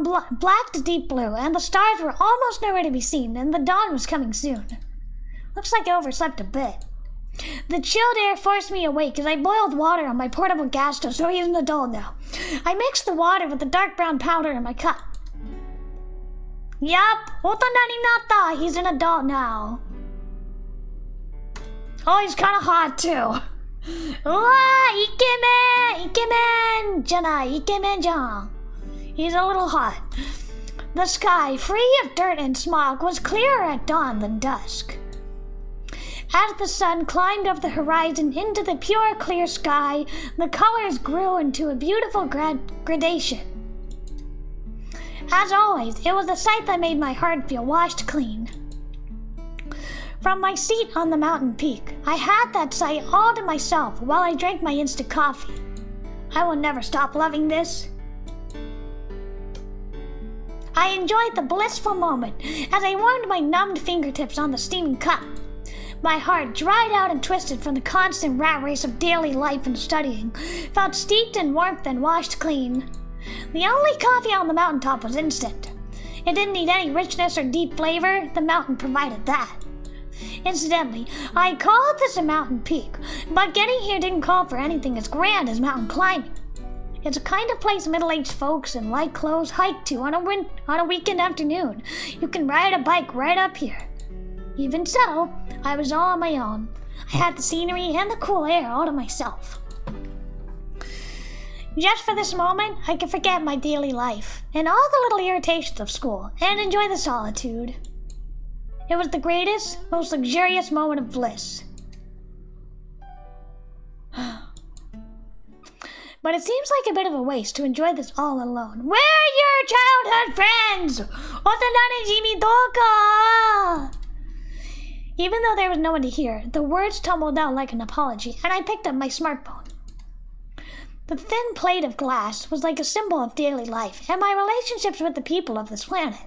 black to deep blue, and the stars were almost nowhere to be seen, and the dawn was coming soon. Looks like I overslept a bit. The chilled air forced me awake as I boiled water on my portable gas stove, so he's an adult now. I mixed the water with the dark brown powder in my cup. Yup, otonari natta. He's an adult now. Oh, he's kind of hot too. Ikemen! Ikemen! Janai, ikemen jan. He's a little hot. The sky, free of dirt and smog, was clearer at dawn than dusk. As the sun climbed up the horizon into the pure, clear sky, the colors grew into a beautiful gradation. As always, it was a sight that made my heart feel washed clean. From my seat on the mountain peak, I had that sight all to myself while I drank my instant coffee. I will never stop loving this. I enjoyed the blissful moment as I warmed my numbed fingertips on the steaming cup. My heart, dried out and twisted from the constant rat race of daily life and studying, felt steeped in warmth and washed clean. The only coffee on the mountaintop was instant. It didn't need any richness or deep flavor. The mountain provided that. Incidentally, I called this a mountain peak, but getting here didn't call for anything as grand as mountain climbing. It's a kind of place middle-aged folks in light clothes hike to on a weekend afternoon. You can ride a bike right up here. Even so, I was all on my own. I had the scenery and the cool air all to myself. Just for this moment, I could forget my daily life and all the little irritations of school and enjoy the solitude. It was the greatest, most luxurious moment of bliss. But it seems like a bit of a waste to enjoy this all alone. Where are your childhood friends? Even though there was no one to hear, the words tumbled out like an apology, and I picked up my smartphone. The thin plate of glass was like a symbol of daily life and my relationships with the people of this planet.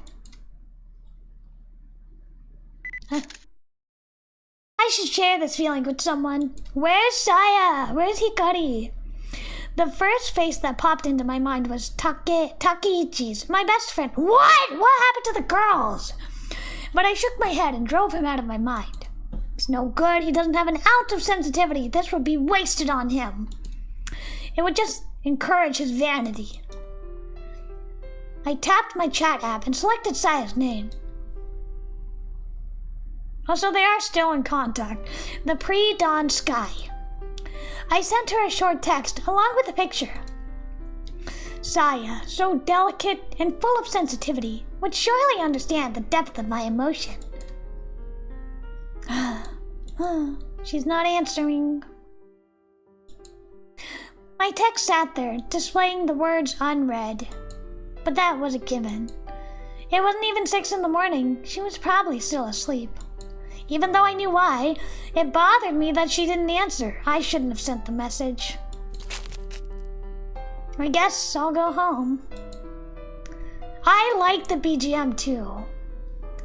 I should share this feeling with someone. Where's Saya? Where's Hikari? The first face that popped into my mind was Takeichi's, my best friend. What? What happened to the girls? But I shook my head and drove him out of my mind. It's no good. He doesn't have an ounce of sensitivity. This would be wasted on him. It would just encourage his vanity. I tapped my chat app and selected Saya's name. Also, they are still in contact. The pre-dawn sky. I sent her a short text along with a picture. Saya, so delicate and full of sensitivity, would surely understand the depth of my emotion. She's not answering. My text sat there, displaying the words unread. But that was a given. It wasn't even 6 in the morning. She was probably still asleep. Even though I knew why, it bothered me that she didn't answer. I shouldn't have sent the message. I guess I'll go home. I like the BGM too.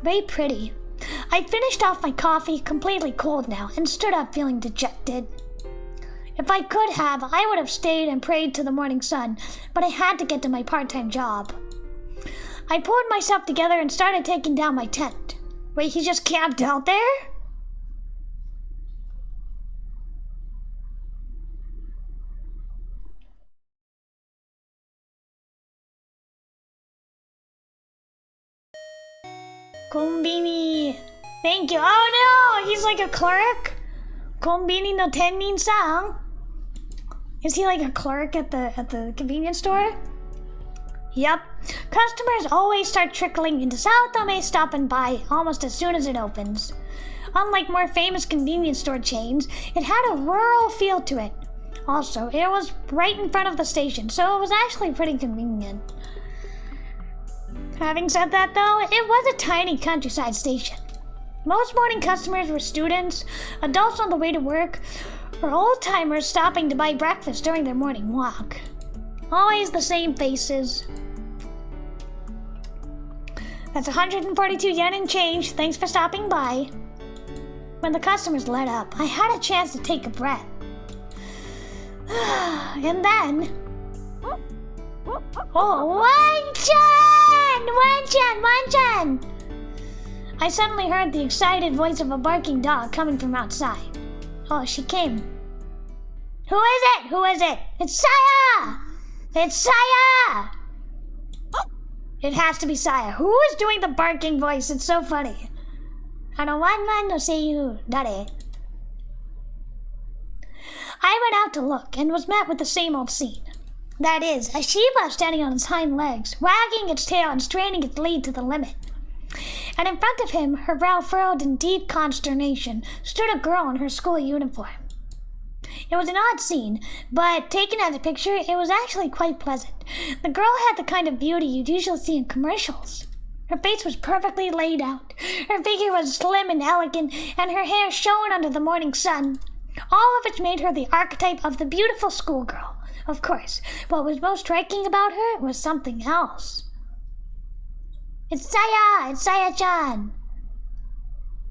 Very pretty. I finished off my coffee, completely cold now, and stood up feeling dejected. If I could have, I would have stayed and prayed to the morning sun, but I had to get to my part-time job. I pulled myself together and started taking down my tent. Wait, he just camped out there? Konbini. Thank you. Oh no, he's like a clerk? Konbini no tennin-san? Is he like a clerk at the convenience store? Yep. Customers always start trickling into Sao Tome stopping by almost as soon as it opens. Unlike more famous convenience store chains, it had a rural feel to it. Also, it was right in front of the station, so it was actually pretty convenient. Having said that though, it was a tiny countryside station. Most morning customers were students, adults on the way to work, or old-timers stopping to buy breakfast during their morning walk. Always the same faces. That's 142 yen and change. Thanks for stopping by. When the customers let up, I had a chance to take a breath. And then... Oh, One-chan! I suddenly heard the excited voice of a barking dog coming from outside. Oh, she came. Who is it? Who is it? It's Saya! It's Saya! It has to be Saya. Who is doing the barking voice? It's so funny. I went out to look and was met with the same old scene. That is, a Shiba standing on its hind legs, wagging its tail and straining its lead to the limit. And in front of him, her brow furrowed in deep consternation, stood a girl in her school uniform. It was an odd scene, but taken as a picture, it was actually quite pleasant. The girl had the kind of beauty you'd usually see in commercials. Her face was perfectly laid out, her figure was slim and elegant, and her hair shone under the morning sun. All of which made her the archetype of the beautiful schoolgirl. Of course, what was most striking about her was something else. It's Saya! It's Saya-chan!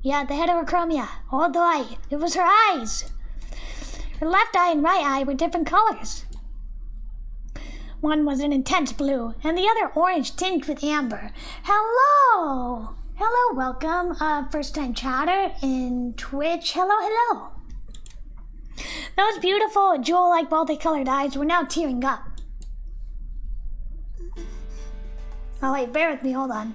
Yeah, the heterochromia. All the eye. It was her eyes. Her left eye and right eye were different colors. One was an intense blue, and the other orange tinged with amber. Hello! Hello, welcome. First-time chatter in Twitch. Hello. Those beautiful, jewel-like multicolored eyes were now tearing up. Oh wait, bear with me, hold on.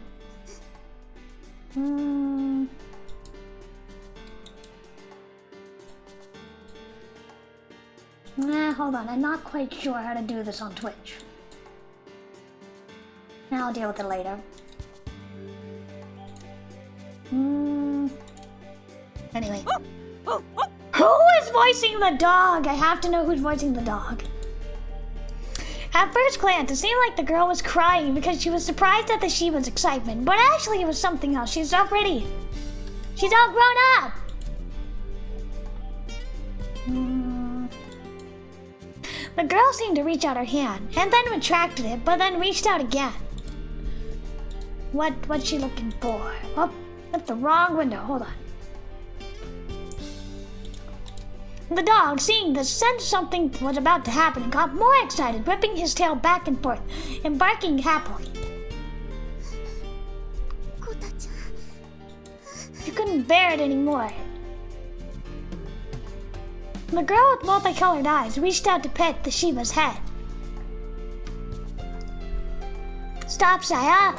Hold on, I'm not quite sure how to do this on Twitch. I'll deal with it later. Anyway. Who is voicing the dog? I have to know who's voicing the dog. At first glance, it seemed like the girl was crying because she was surprised at the Shiba's excitement, but actually it was something else. She's all pretty. She's all grown up. The girl seemed to reach out her hand, and then retracted it, but then reached out again. What's she looking for? Oh, that's the wrong window. Hold on. The dog, seeing this, sensed something was about to happen and got more excited, whipping his tail back and forth and barking happily. She couldn't bear it anymore. The girl with multicolored eyes reached out to pet the Shiba's head. Stop, Saya!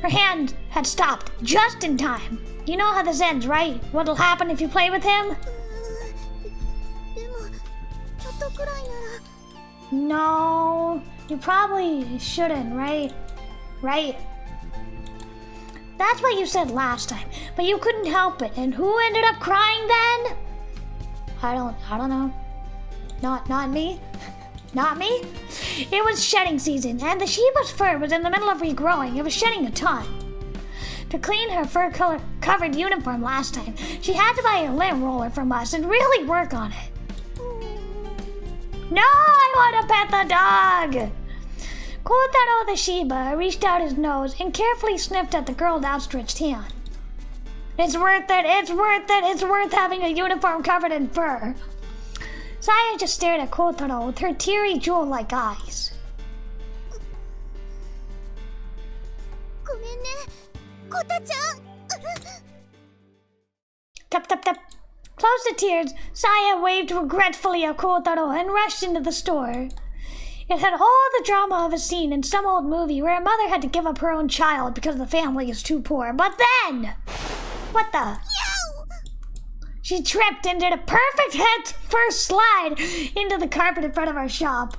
Her hand had stopped just in time. You know how this ends, right? What'll happen if you play with him? No, you probably shouldn't, right? Right? That's what you said last time, but you couldn't help it. And who ended up crying then? I don't know. Not me. Not me. It was shedding season, and the Shiba's fur was in the middle of regrowing. It was shedding a ton. To clean her fur-covered uniform last time, she had to buy a lint roller from us and really work on it. No, I want to pet the dog! Kotaro the Shiba reached out his nose and carefully sniffed at the girl's outstretched hand. It's worth it, it's worth it, it's worth having a uniform covered in fur. Saya just stared at Kotaro with her teary jewel-like eyes. Tap, tap, tap. Close to tears, Saya waved regretfully at Kotaro and rushed into the store. It had all the drama of a scene in some old movie where a mother had to give up her own child because the family is too poor. But then... What the... She tripped and did a perfect head-first slide into the carpet in front of our shop.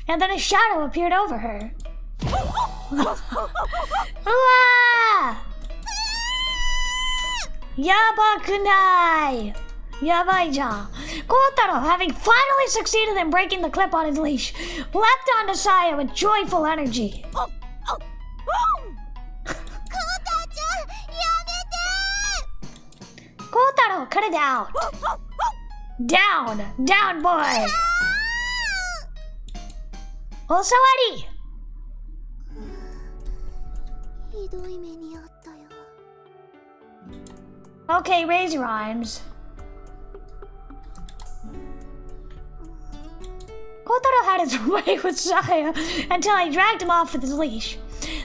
And then a shadow appeared over her. Ah! Yabakunai! Yabai-jan. Kotaro, having finally succeeded in breaking the clip on his leash, leapt onto Saya with joyful energy. Kotaro, cut it down. Down, boy. Osawari. Okay, raise your arms. Kotaro had his way with Saya until I dragged him off with his leash.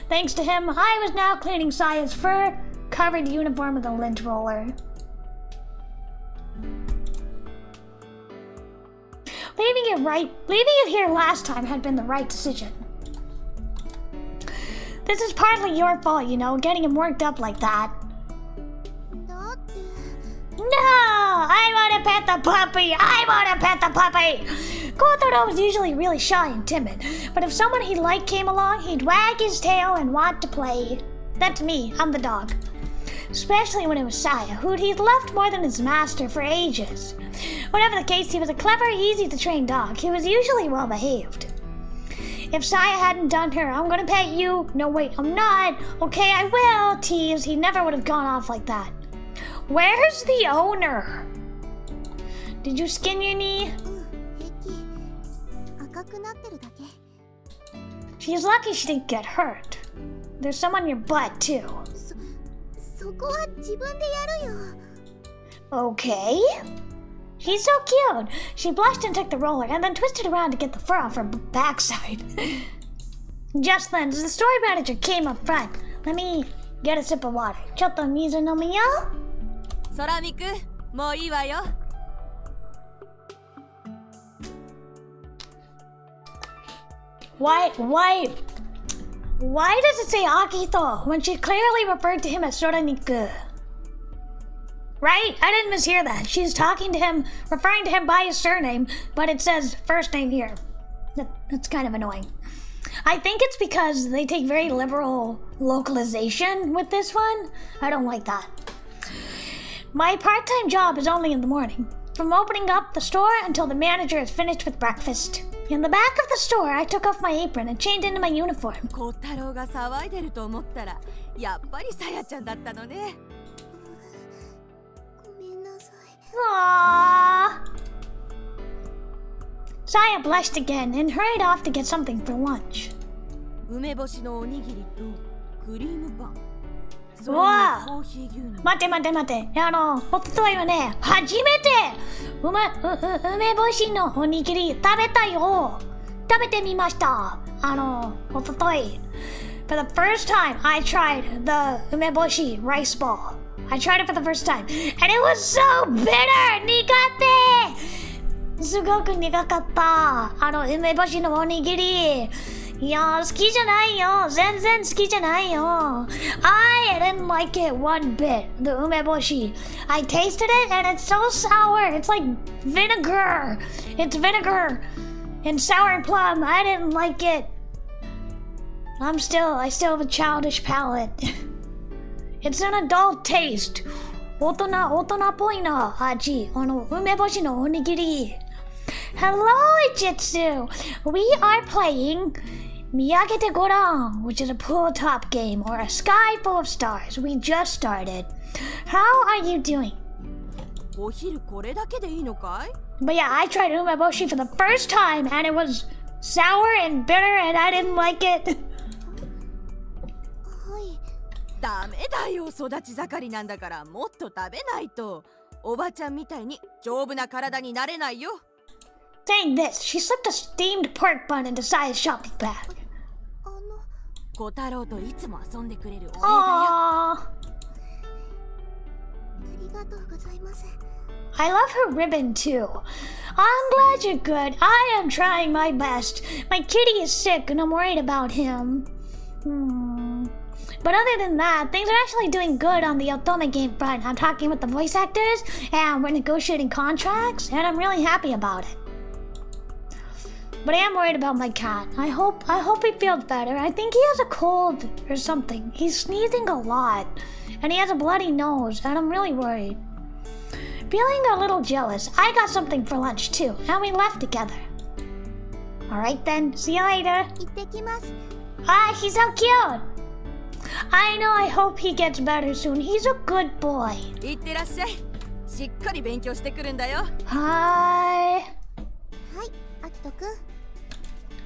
Thanks to him, I was now cleaning Saya's fur-covered uniform with a lint roller. Leaving it here last time had been the right decision. This is partly your fault, you know, getting him worked up like that. No! I want to pet the puppy! Kotaro was usually really shy and timid, but if someone he liked came along, he'd wag his tail and want to play. That's me, I'm the dog. Especially when it was Saya, who he'd loved more than his master for ages. Whatever the case, he was a clever, easy-to-train dog. He was usually well-behaved. If Saya hadn't done her, I'm gonna pet you. No, wait, I'm not. Okay, I will. Tease, he never would have gone off like that. Where's the owner? Did you skin your knee? She's lucky she didn't get hurt. There's some on your butt, too. Okay. She's so cute. She blushed and took the roller and then twisted around to get the fur off her backside. Just then, the store manager came up front. Let me get a sip of water. Chotto mizu nomiyo? Soramiku, mou ii wa yo. Why does it say Akito when she clearly referred to him as Soraniku? Right? I didn't mishear that. She's talking to him, referring to him by his surname, but it says first name here. That's kind of annoying. I think it's because they take very liberal localization with this one. I don't like that. My part-time job is only in the morning, from opening up the store until the manager is finished with breakfast. In the back of the store, I took off my apron and changed into my uniform. 小太郎が騒いでると思ったら、やっぱりさやちゃんだったのね。ごめんなさい。Aww. Saya blushed again and hurried off to get something for lunch. 梅干しのおにぎりとクリームパン。それにわあコーヒー牛乳。待て。おとといはね、初めて梅干しのおにぎり食べたよ。食べてみました。おととい。For the first time, I tried the umeboshi rice ball. I tried it for the first time. And it was so bitter! 苦手すごく苦かった。梅干しのおにぎり。いや、好きじゃないよ。全然好きじゃないよ。I didn't like it one bit, the umeboshi. I tasted it and it's so sour. It's like vinegar. It's vinegar and sour plum. I didn't like it. I still have a childish palate. It's an adult taste. 大人っぽいな味。梅干しのおにぎり。Hello, Ijitsu. We are playing 見上げてごらん which is a pool top game or a sky full of stars. We just started. How are you doing? お昼これだけでいいのかい？ But yeah, I tried umeboshi for the first time and it was sour and bitter and I didn't like it. はい。ダメだよ、育ち盛りなんだからもっと食べないと。おばちゃんみたいに丈夫な体になれないよ。Saying this, she slipped a steamed pork bun into Saya's shopping bag. 小太郎といつも遊んでくれるお礼だよ。Aww. ありがとうございます。I love her ribbon too. I'm glad you're good. I am trying my best. My kitty is sick and I'm worried about him. But other than that, things are actually doing good on the Otome game front. I'm talking with the voice actors and we're negotiating contracts and I'm really happy about it. But I am worried about my cat. I hope he feels better. I think he has a cold or something. He's sneezing a lot and he has a bloody nose and I'm really worried. Feeling a little jealous, I got something for lunch too and we left together. Alright then, see you later. 行ってきます。Ah, he's so cute. I know, I hope he gets better soon. He's a good boy. いってらっしゃい。しっかり勉強してくるんだよ。Hi. はい、あきとくん。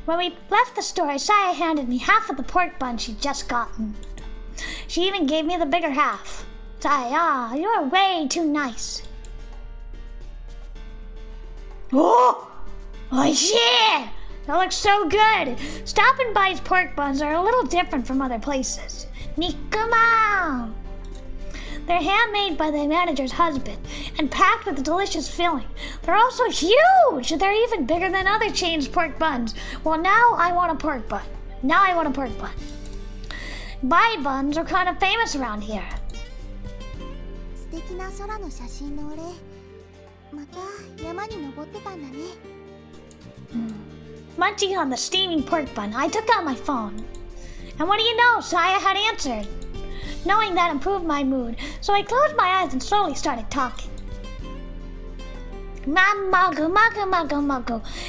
When we left the store, Saya handed me half of the pork bun she'd just gotten. She even gave me the bigger half. Saya, you are way too nice. Oh! Oishii! That looks so good! Stop and Buy's pork buns are a little different from other places. Nikuma! They're handmade by the manager's husband and packed with a delicious filling. They're also huge! They're even bigger than other chains' pork buns. Well, now I want a pork bun. Buy buns are kind of famous around here. 素敵な空の写真のお礼。また山に登ってたんだね。Munching on the steaming pork bun, I took out my phone. And what do you know, Saya had answered. Knowing that improved my mood, so I closed my eyes and slowly started talking. Magu.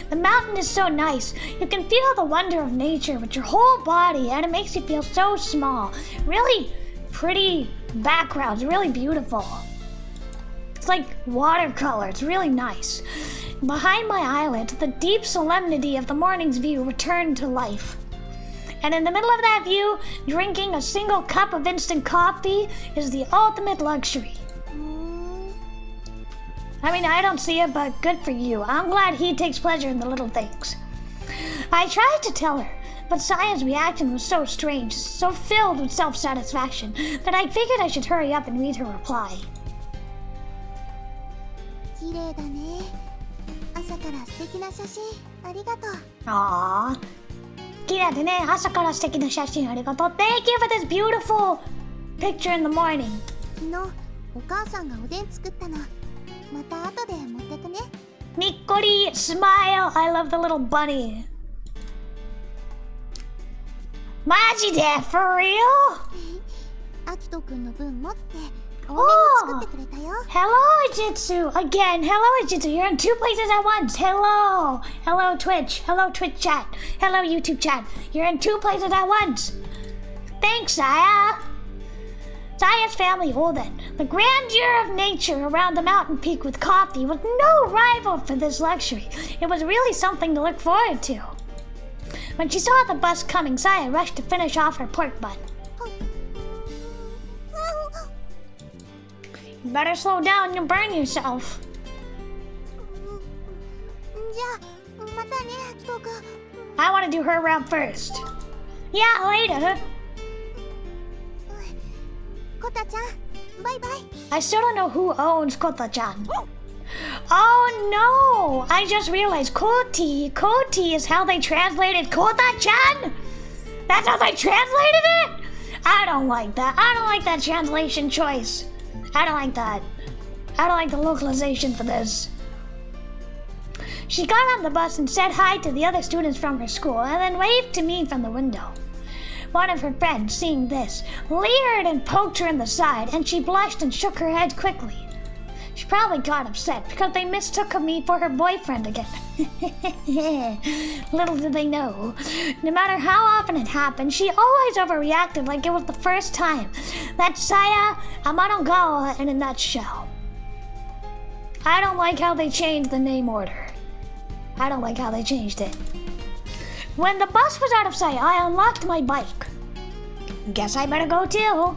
The mountain is so nice. You can feel the wonder of nature with your whole body, and it makes you feel so small. Really pretty backgrounds, really beautiful. It's like watercolor, it's really nice. Behind my eyelids, the deep solemnity of the morning's view returned to life. And in the middle of that view, drinking a single cup of instant coffee is the ultimate luxury. I mean, I don't see it, but good for you. I'm glad he takes pleasure in the little things. I tried to tell her, but Saya's reaction was so strange, so filled with self-satisfaction, that I figured I should hurry up and read her reply. 綺麗だね。朝から素敵な写真ありがとう。Aww. 綺麗でね、朝から素敵な写真ありがとう。Thank you for this beautiful picture in the morning. 昨日お母さんがおでん作ったの。また後で持ってくね。にっこり smile. I love the little bunny. マジで for real? あきとくんの分持って多めに作ってくれたよ。Hello, Ijitsu. Again, hello, Ijitsu. You're in two places at once. Hello. Hello, Twitch. Hello, Twitch chat. Hello, YouTube chat. You're in two places at once. Thanks, Saya. Saya's family Holden. The grandeur of nature around the mountain peak with coffee was no rival for this luxury. It was really something to look forward to. When she saw the bus coming, Saya rushed to finish off her pork butt. You better slow down, you'll burn yourself. じゃあまたね、あきとくん。I want to do her round first. Yeah, later. コタちゃん、バイバイ。I still don't know who owns Kota-chan. Oh no! I just realized Koti is how they translated Kota-chan? That's how they translated it? I don't like that. I don't like that translation choice. I don't like that. I don't like the localization for this. She got on the bus and said hi to the other students from her school and then waved to me from the window. One of her friends, seeing this, leered and poked her in the side, and she blushed and shook her head quickly. She probably got upset because they mistook me for her boyfriend again. Little did they know. No matter how often it happened, she always overreacted like it was the first time. That's Saya Amanogawa in a nutshell. I don't like how they changed the name order. I don't like how they changed it. When the bus was out of sight, I unlocked my bike. Guess I better go too.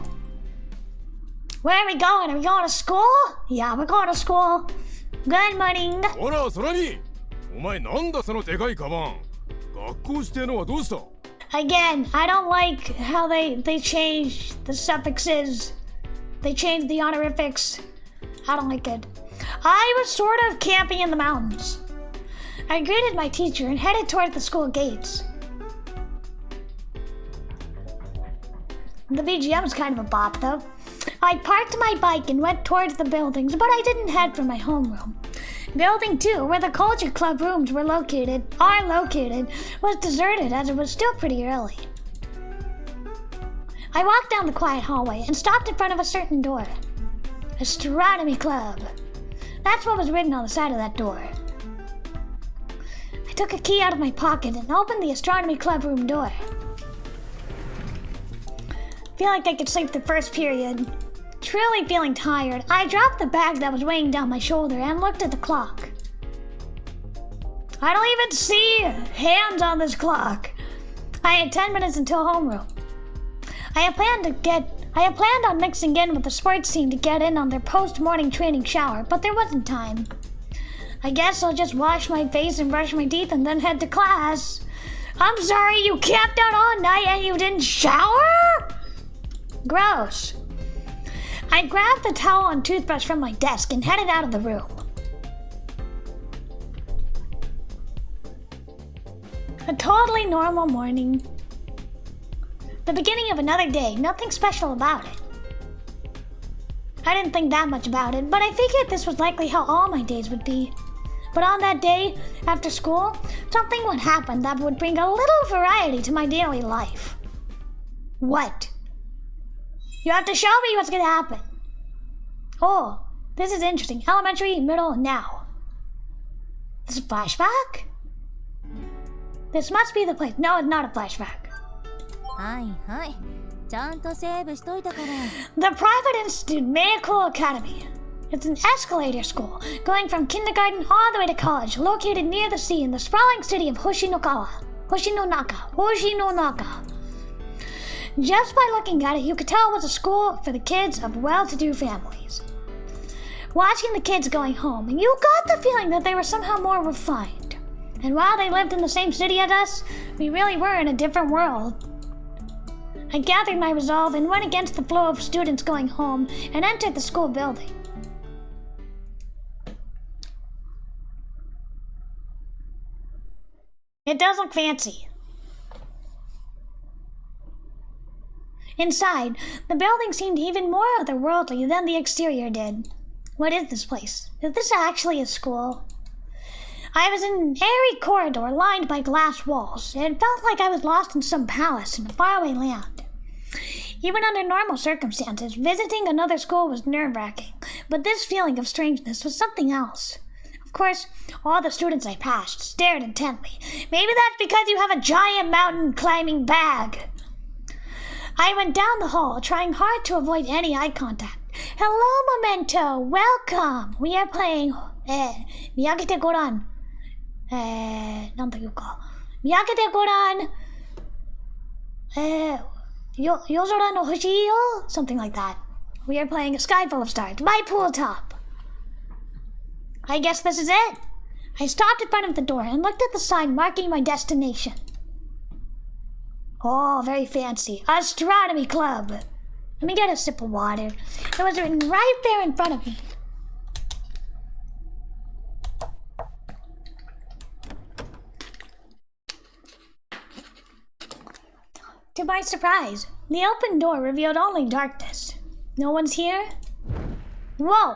Where are we going? Are we going to school? Yeah, we're going to school. Good morning. ほら、空に。お前なんだそのでかいカバン。学校指定のはどうした？ Again, I don't like how they changed the suffixes. They changed the honorifics. I don't like it. I was sort of camping in the mountains. I greeted my teacher and headed toward the school gates. The BGM's kind of a bop, though. I parked my bike and went towards the buildings, but I didn't head for my homeroom. Building 2, where the culture club rooms are located, was deserted as it was still pretty early. I walked down the quiet hallway and stopped in front of a certain door. Astronomy Club. That's what was written on the side of that door. I took a key out of my pocket and opened the astronomy club room door. Feel like I could sleep the first period. Truly feeling tired, I dropped the bag that was weighing down my shoulder and looked at the clock. I don't even see hands on this clock. I had 10 minutes until homeroom. I had planned on mixing in with the sports team to get in on their post-morning training shower, but there wasn't time. I guess I'll just wash my face and brush my teeth and then head to class. I'm sorry, you camped out all night and you didn't shower? Gross. I grabbed the towel and toothbrush from my desk and headed out of the room. A totally normal morning. The beginning of another day, nothing special about it. I didn't think that much about it, but I figured this was likely how all my days would be. But on that day, after school, something would happen that would bring a little variety to my daily life. What? You have to show me what's gonna happen. Oh, this is interesting. Elementary, middle, and now. This is a flashback? This must be the place. No, it's not a flashback. はいはい。ちゃんとセーブしといたから。 The private institute, Mayako Academy. It's an escalator school, going from kindergarten all the way to college, located near the sea in the sprawling city of Hoshinonaka. Just by looking at it, you could tell it was a school for the kids of well-to-do families. Watching the kids going home, you got the feeling that they were somehow more refined. And while they lived in the same city as us, we really were in a different world. I gathered my resolve and went against the flow of students going home and entered the school building. It does look fancy. Inside, the building seemed even more otherworldly than the exterior did. What is this place? Is this actually a school? I was in an airy corridor lined by glass walls. It felt like I was lost in some palace in a faraway land. Even under normal circumstances, visiting another school was nerve-wracking, but this feeling of strangeness was something else. Of course, all the students I passed stared intently. Maybe that's because you have a giant mountain-climbing bag. I went down the hall, trying hard to avoid any eye contact. Hello, Memento! Welcome! We are playing, 見上げてごらん。なんというか、見上げてごらん。夜空の星よ something like that. We are playing a sky full of stars by pool top. I guess this is it. I stopped in front of the door and looked at the sign marking my destination. Oh, very fancy. Astronomy Club. Let me get a sip of water. It was written right there in front of me. To my surprise, the open door revealed only darkness. No one's here? Whoa!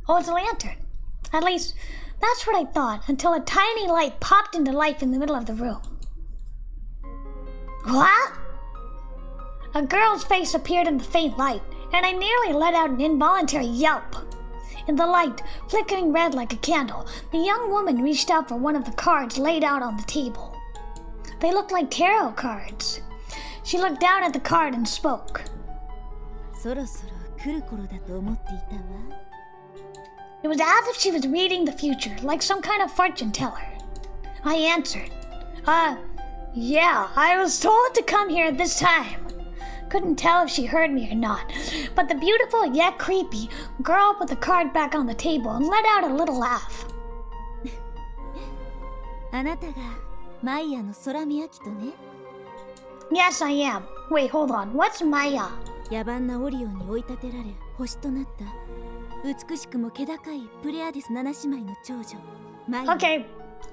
Oh, it's a lantern. At least, that's what I thought until a tiny light popped into life in the middle of the room. What? A girl's face appeared in the faint light, and I nearly let out an involuntary yelp. In the light, flickering red like a candle, the young woman reached out for one of the cards laid out on the table. They looked like tarot cards. She looked down at the card and spoke. そろそろ来る頃だと思っていたわ。 It was as if she was reading the future, like some kind of fortune teller. I answered, yeah, I was told to come here at this time. Couldn't tell if she heard me or not, but the beautiful yet creepy girl put the card back on the table and let out a little laugh. あなたがマイヤの空見明とね。 Yes, I am. Wait, hold on. What's Maya? 野蛮なオリオンに追い立てられ星となった美しくも気高いプレアディス7姉妹の長女マイヤ。 Okay,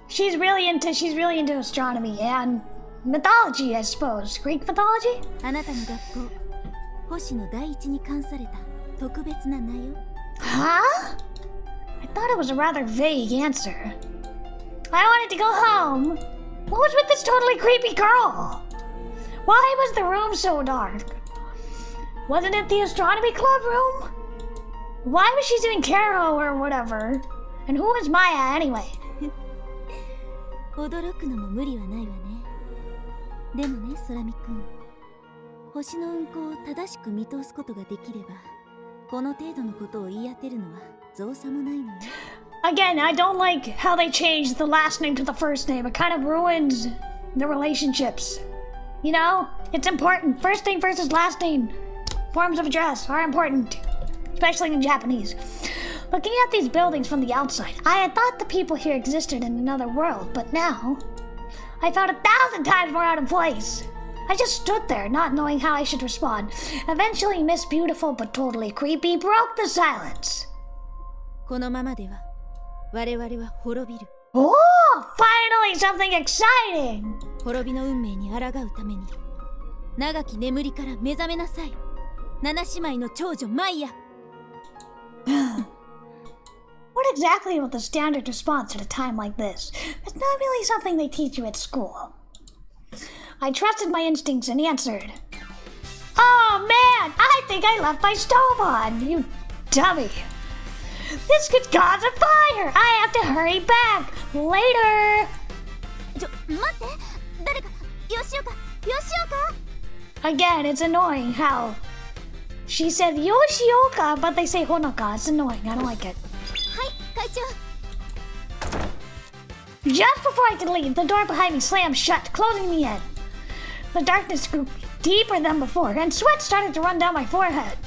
she's really into astronomy and mythology, I suppose. Greek mythology? あなたの学校星の第一に冠された特別な名よ。 Huh? I thought it was a rather vague answer. I wanted to go home. What was with this totally creepy girl? Why was the room so dark? Wasn't it the astronomy club room? Why was she doing tarot or whatever? And who was Maya anyway? 驚くのも無理はないわね。でもね、空見くん。星の運行を正しく見通すことができれば、この程度のことを言い当てるのは造作もないのよ。 Again, I don't like how they changed the last name to the first name. It kind of ruins the relationships. You know, it's important. First name versus last name. Forms of address are important, especially in Japanese. Looking at these buildings from the outside, I had thought the people here existed in another world, but now I felt 1,000 times more out of place. I just stood there, not knowing how I should respond. Eventually, Miss Beautiful but totally creepy broke the silence. このままでは我々は滅びる。 Oh, finally something exciting! 滅びの運命に抗うために長き眠りから目覚めなさい。7姉妹の長女マイヤ。 What exactly was the standard response at a time like this? It's not really something they teach you at school. I trusted my instincts and answered. Oh man, I think I left my stove on, you dummy. This could cause a fire. I have to hurry back. Later. 待って、誰か、吉岡。 Again, it's annoying how she said Yoshioka, but they say Honoka. It's annoying. I don't like it. はい、会長。 Just before I could leave, the door behind me slammed shut, closing me in. The darkness grew deeper than before, and sweat started to run down my forehead.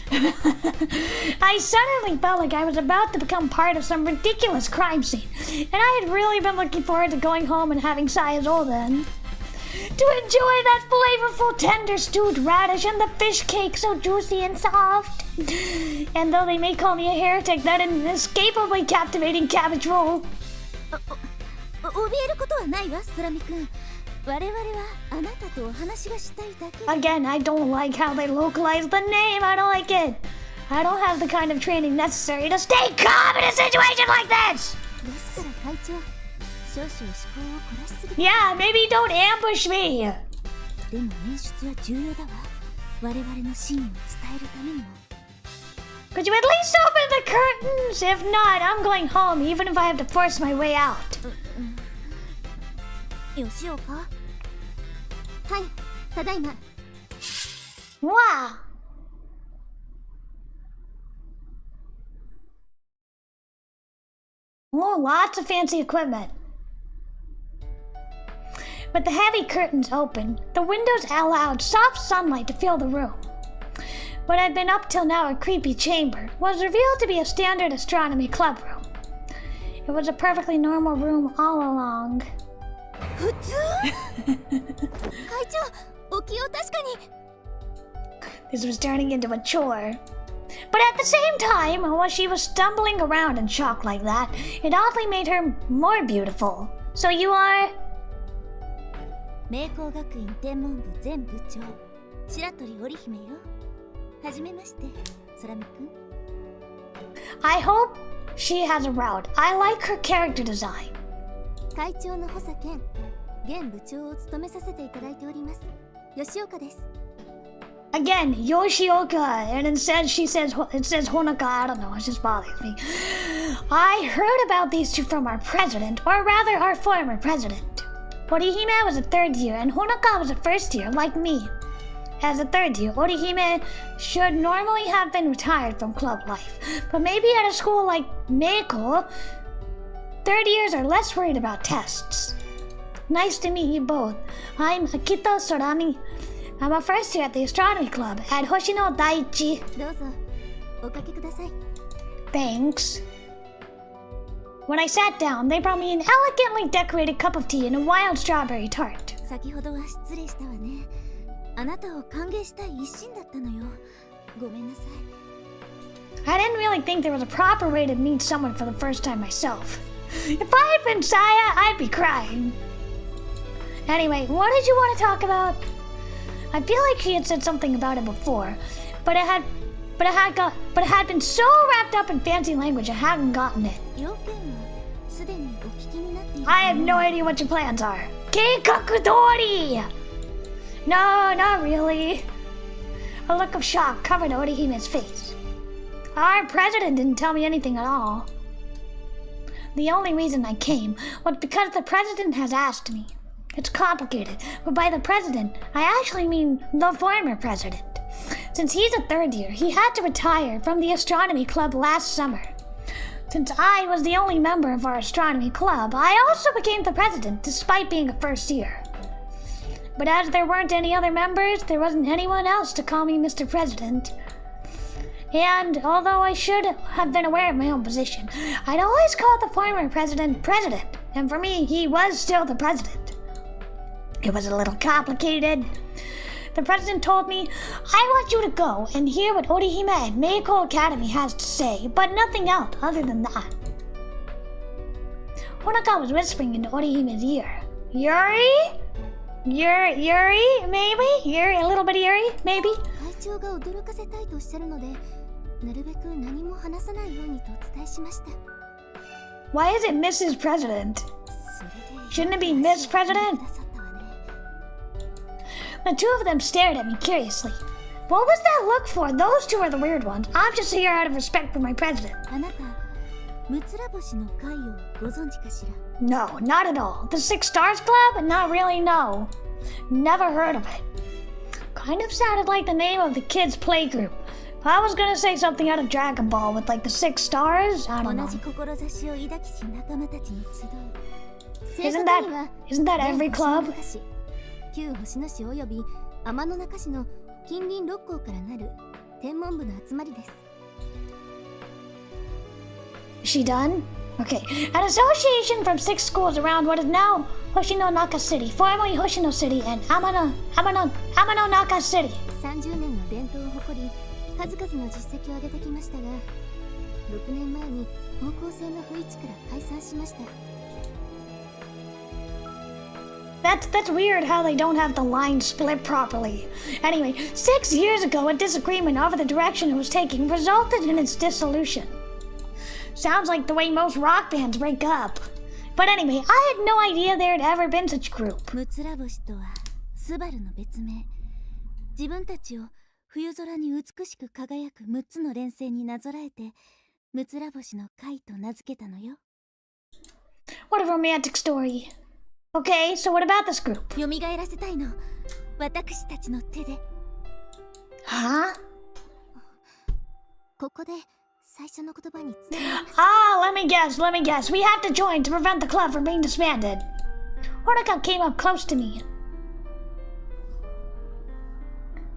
I suddenly felt like I was about to become part of some ridiculous crime scene, and I had really been looking forward to going home and having Sayazol to enjoy that flavorful tender stewed radish and the fish cake so juicy and soft. And though they may call me a heretic, that inescapably captivating cabbage roll. 怯えることはないわ、空見くん。我々はあなたとお話がしたいだけ。 Again, I don't like how they localize the name. I don't like it. I don't have the kind of training necessary to stay calm in a situation like this. ですから会長、少々思考を凝らしすぎ。 Yeah, maybe don't ambush me. でも演出は重要だわ。我々の真意を伝えるためにも。 Could you at least open the curtains? If not, I'm going home, even if I have to force my way out. 吉岡？はい、ただいま。 Wow. Oh, lots of fancy equipment. With the heavy curtains open, the windows allowed soft sunlight to fill the room. What had been up till now a creepy chamber was revealed to be a standard astronomy club room. It was a perfectly normal room all along. 普通？会長、お気を確かに。 This was turning into a chore. But at the same time, while she was stumbling around in shock like that, it oddly made her more beautiful. So you are... 明光学院天文部前部長、白鳥織姫よ。はじめまして、空見くん。 I hope she has a route. I like her character design. 会長の補佐兼現部長を務めさせていただいております。吉岡です。 Again, Yoshioka, and instead it says Honaka. I don't know, it just bothers me. I heard about these two from our president, or rather our former president. Orihime was a third year, and Honaka was a first year, like me. As a third year, Orihime should normally have been retired from club life, but maybe at a school like Meiko, third years are less worried about tests. Nice to meet you both. I'm Akito Sorami. I'm a first year at the astronomy club at Hoshino Daiichi. どうぞおかけください。 Thanks. When I sat down, they brought me an elegantly decorated cup of tea and a wild strawberry tart. 先ほどは失礼したわね。あなたを歓迎したい一心だったのよ。ごめんなさい。 I didn't really think there was a proper way to meet someone for the first time myself. If I had been Saya, I'd be crying. Anyway, what did you want to talk about? I feel like she had said something about it before, but it had been so wrapped up in fancy language I hadn't gotten it. 要件はすでにお聞きになっている。 I have no idea what your plans are. Keikakudori! No, not really. A look of shock covered Orihime's face. Our president didn't tell me anything at all. The only reason I came was because the president has asked me. It's complicated, but by the president, I actually mean the former president. Since he's a third year, he had to retire from the astronomy club last summer. Since I was the only member of our astronomy club, I also became the president despite being a first year. But as there weren't any other members, there wasn't anyone else to call me Mr. President. And although I should have been aware of my own position, I'd always called the former president President, and for me, he was still the president. It was a little complicated. The president told me, I want you to go and hear what Orihime at Meiko Academy has to say, but nothing else other than that. Honaka was whispering into Orihime's ear. Yuri? Yuri? Maybe? Yuri? A little bit Yuri? Maybe? 会長が驚かせたいとおっしゃるので、なるべく何も話さないようにとお伝えしました。 Why is it Mrs. President? それで Shouldn't it be Miss President? くださったわね。 The two of them stared at me curiously. What was that look for? Those two are the weird ones. I'm just here out of respect for my president. あなた、むつら星の会をご存知かしら？ No, not at all. The Six Stars Club? Not really, no. Never heard of it. Kind of sounded like the name of the kids' playgroup. I was gonna say something out of Dragon Ball with like the Six Stars. I don't 同 know. じ志を抱きし仲間たちに集う。 Isn't 正 that 確には isn't that every club? 旧星野市および天の中市の近隣6校からなる天文部の集まりです。 Is she done? Okay. An association from 6 schools around what is now Hoshinonaka City, formerly Hoshino City, and Amanonaka City. 30年の伝統を誇り、数々の実績を上げてきましたが、6年前に方向性の不一致から解散しました。That's weird how they don't have the line split properly. Anyway, 6 years ago, a disagreement over the direction it was taking resulted in its dissolution. Sounds like the way most rock bands break up. But anyway, I had no idea there had ever been such a group. ムツラ星とはスバルの別名。自分たちを冬空に美しく輝く6つの連星になぞらえて、ムツラ星の会と名付けたのよ。What a romantic story. Okay, so what about this group? 蘇らせたいの。私たちの手で。Huh? ここで最初の言葉につながります。Ah, let me guess. We have to join to prevent the club from being disbanded. Honoka came up close to me.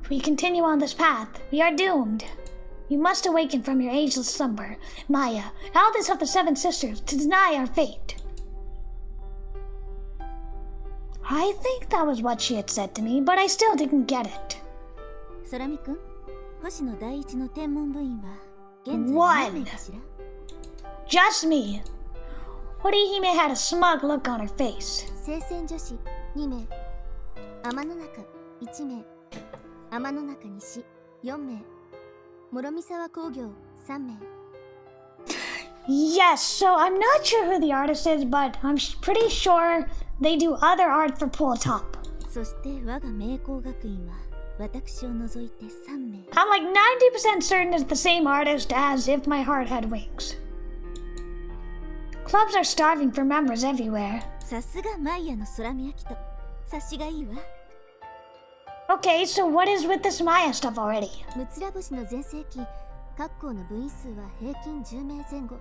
If we continue on this path, we are doomed. You must awaken from your ageless slumber, Maya, eldest of the seven sisters, to deny our fate. I think that was what she had said to me, but I still didn't get it. 空見くん、星の第一の天文部員は現在 One. 何名かしら？ Just me. Orihime had a smug look on her face. 聖戦女子2名、天の中1名、天の中西4名、諸見沢工業3名。Yes, so I'm not sure who the artist is, but I'm pretty sure they do other art for Pool Top. そして我が名工学院は私を除いて3名。I'm like 90% certain it's the same artist as If My Heart Had Wings. Clubs are starving for members everywhere. さすがマイヤの空見明人。察しがいいわ。Okay, so what is with this Maya stuff already? ムツラ星の全盛期、各校の部員数は平均10名前後。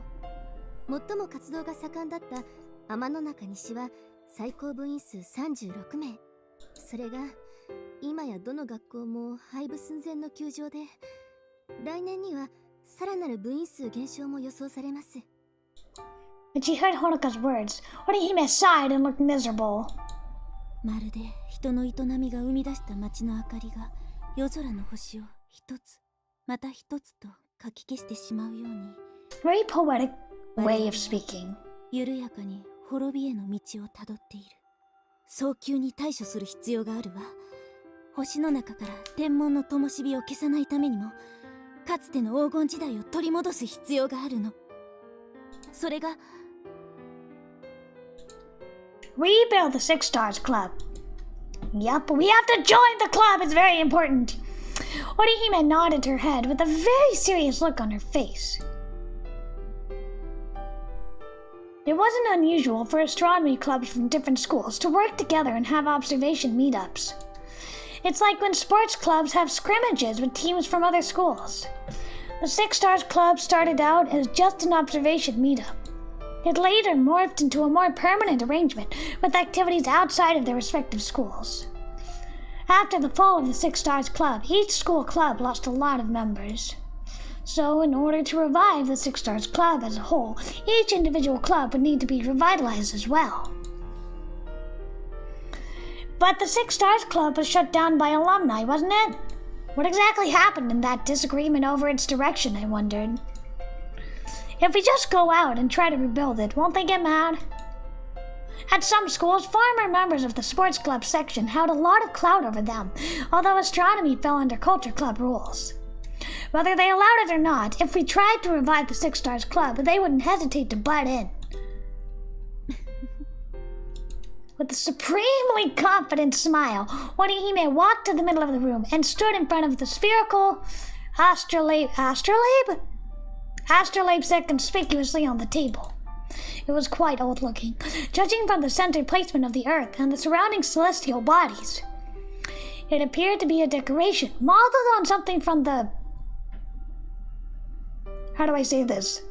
最も活動が盛んだった天の中西は最高部員数36名。それが今やどの学校も廃部寸前の窮状で、来年にはさらなる部員数減少も予想されます。When she heard Honoka's words, Orihime sighed and looked miserable. まるで人の営みが生み出した街の明かりが夜空の星を一つまた一つとかき消してしまうように。 Very poetic way of speaking. 緩やかに滅びへの道をたどっている。早急に対処する必要があるわ。星の中から天文の灯火を消さないためにも、かつての黄金時代を取り戻す必要があるの。それが Rebuild the Six Stars Club. Yup, we have to join the club. It's very important. Orihime nodded her head with a very serious look on her face. It wasn't unusual for astronomy clubs from different schools to work together and have observation meetups. It's like when sports clubs have scrimmages with teams from other schools. The Six Stars Club started out as just an observation meetup. It later morphed into a more permanent arrangement with activities outside of their respective schools. After the fall of the Six Stars Club, each school club lost a lot of members. So, in order to revive the Six Stars Club as a whole, each individual club would need to be revitalized as well. But the Six Stars Club was shut down by alumni, wasn't it? What exactly happened in that disagreement over its direction, I wondered. If we just go out and try to rebuild it, won't they get mad? At some schools, former members of the sports club section held a lot of clout over them, although astronomy fell under culture club rules. Whether they allowed it or not, if we tried to revive the Six Stars Club, they wouldn't hesitate to butt in. With a supremely confident smile, Orihime walked to the middle of the room and stood in front of the spherical astrolabe set conspicuously on the table. It was quite old-looking, judging from the center placement of the Earth and the surrounding celestial bodies. It appeared to be a decoration, modeled on something from the... How do I say this?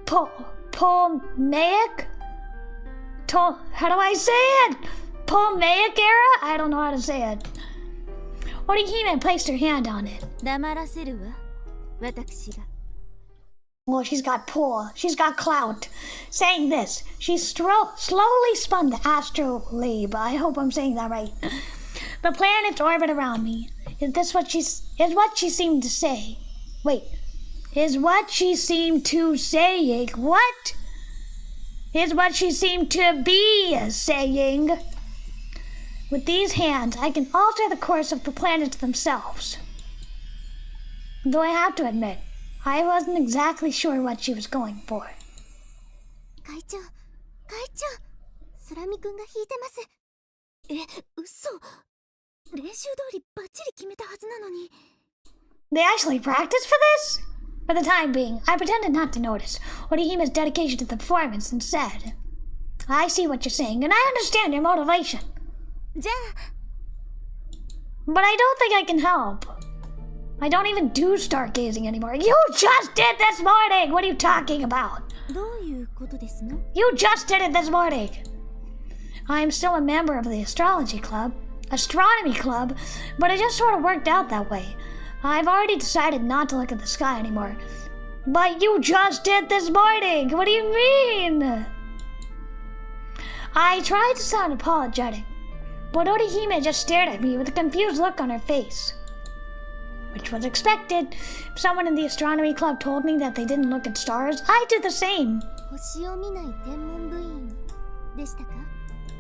Ptolemaic? How do I say it? Ptolemaic era? I don't know how to say it. Orihime placed her hand on it. 黙らせるわ、私が。Well, she's got pull. She's got clout. Saying this, she slowly spun the astrolabe. I hope I'm saying that right. The planets orbit around me. Is what she seemed to say? Wait. Is what she seemed to saying? What? Is what she seemed to be saying? With these hands, I can alter the course of the planets themselves. Though I have to admit, I wasn't exactly sure what she was going for. 会長空見くんが弾いてます。嘘。練習通りバッチリ決めたはずなのに。They actually practiced for this? For the time being, I pretended not to notice Orihime's dedication to the performance and said, I see what you're saying, and I understand your motivation. じゃあ But I don't think I can help. I don't even do stargazing anymore. You just did this morning! What are you talking about? どういうことですの？ You just did it this morning! I am still a member of the astronomy club, but it just sort of worked out that way. I've already decided not to look at the sky anymore. But you just did this morning! What do you mean? I tried to sound apologetic, but Orihime just stared at me with a confused look on her face. Which was expected. If someone in the astronomy club told me that they didn't look at stars, I'd do the same. 星を見ない天文部員でしたか？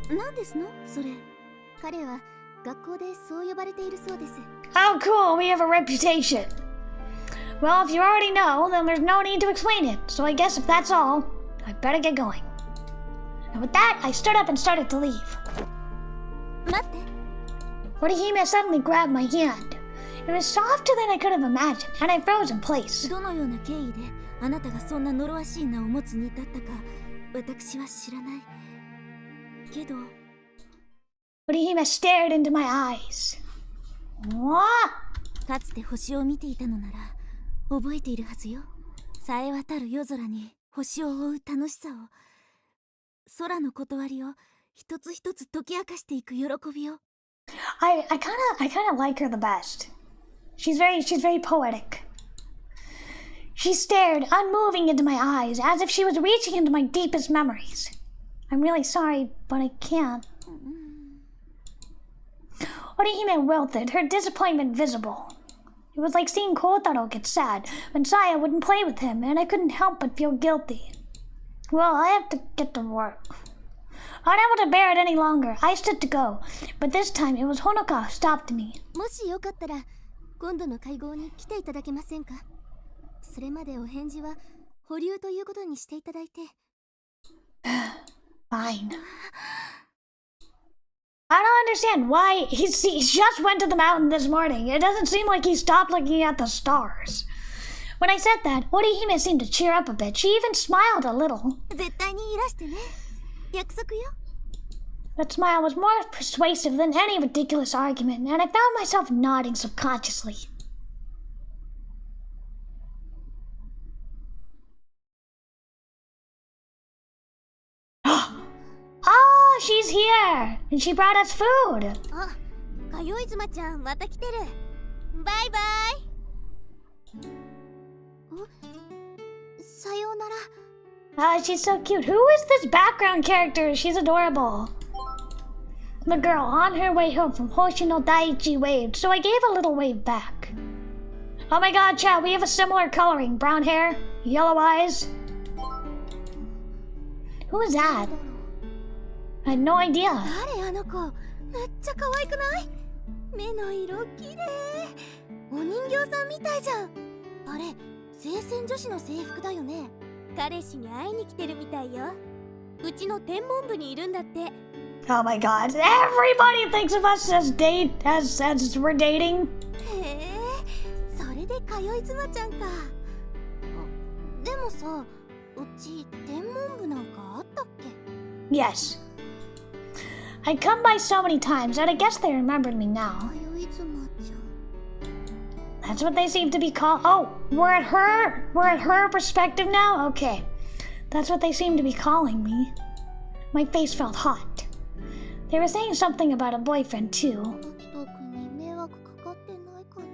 何ですのそれ？彼は学校でそう呼ばれているそうです。Oh, cool, we have a reputation. Well, if you already know, then there's no need to explain it. So I guess if that's all, I better get going. And with that, I stood up and started to leave. 待って。 Orihime suddenly grabbed my hand. It was softer than I could have imagined, and I froze in place. どのような経緯であなたがそんな呪わしい名を持つに至ったか私は知らないけど Orihime stared into my eyes. What? かつて星を見ていたのなら覚えているはずよ。さえ渡る夜空に星を追う楽しさを、空の断りを一つ一つ解き明かしていく喜びを。I kind of like her the best. She's very poetic. She stared, unmoving, into my eyes, as if she was reaching into my deepest memories. I'm really sorry, but I can't. Orihime wilted, her disappointment visible. It was like seeing Kotaro get sad when Saya wouldn't play with him, and I couldn't help but feel guilty. Well, I have to get to work. Unable to bear it any longer, I stood to go, but this time it was Honoka who stopped me. もしよかったら今度の会合に来ていただけませんか？それまでお返事は保留ということにしていただいて。Fine. I don't understand why he just went to the mountain this morning. It doesn't seem like he stopped looking at the stars. When I said that, Orihime seemed to cheer up a bit. She even smiled a little. 絶対にいらしてね。約束よ。That smile was more persuasive than any ridiculous argument, and I found myself nodding subconsciously. Oh, she's here! And she brought us food! あ、かよいずまちゃんまた来てる。バイバイ。さようなら。Ah, she's so cute. Who is this background character? She's adorable. The girl on her way home from Hoshino Daiichi waved, so I gave a little wave back. Oh my god, Chad, we have a similar coloring. Brown hair, yellow eyes. Who is that? I had no idea. 誰あの子？めっちゃ可愛くない？目の色きれい。お人形さんみたいじゃん。あれ、聖戦女子の制服だよね。彼氏に会いに来てるみたいよ。うちの天文部にいるんだって。Oh my god, everybody thinks of us as we're dating. へえ、それでかよい妻ちゃんか。でもさ、うち天文部なんかあったっけ？ Yes. I'd come by so many times that I guess they remembered me now. かよい妻ちゃん。 That's what they seem to be called. Oh, we're at her perspective now? Okay. That's what they seem to be calling me. My face felt hot. They were saying something about a boyfriend, too. 特に迷惑かかってないかな。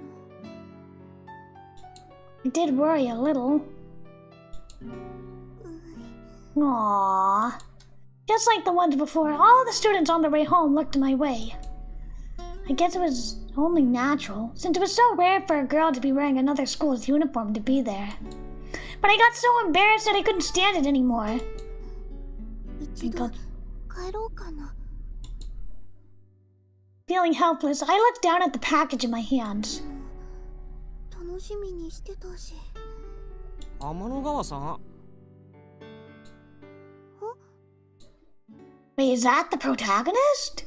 I did worry a little. Aww. Just like the ones before, all the students on their way home looked my way. I guess it was only natural, since it was so rare for a girl to be wearing another school's uniform to be there. But I got so embarrassed that I couldn't stand it anymore. 一度帰ろうかな。Feeling helpless, I looked down at the package in my hands. 楽しみにしてたし。天の川さん。Wait, is that the protagonist?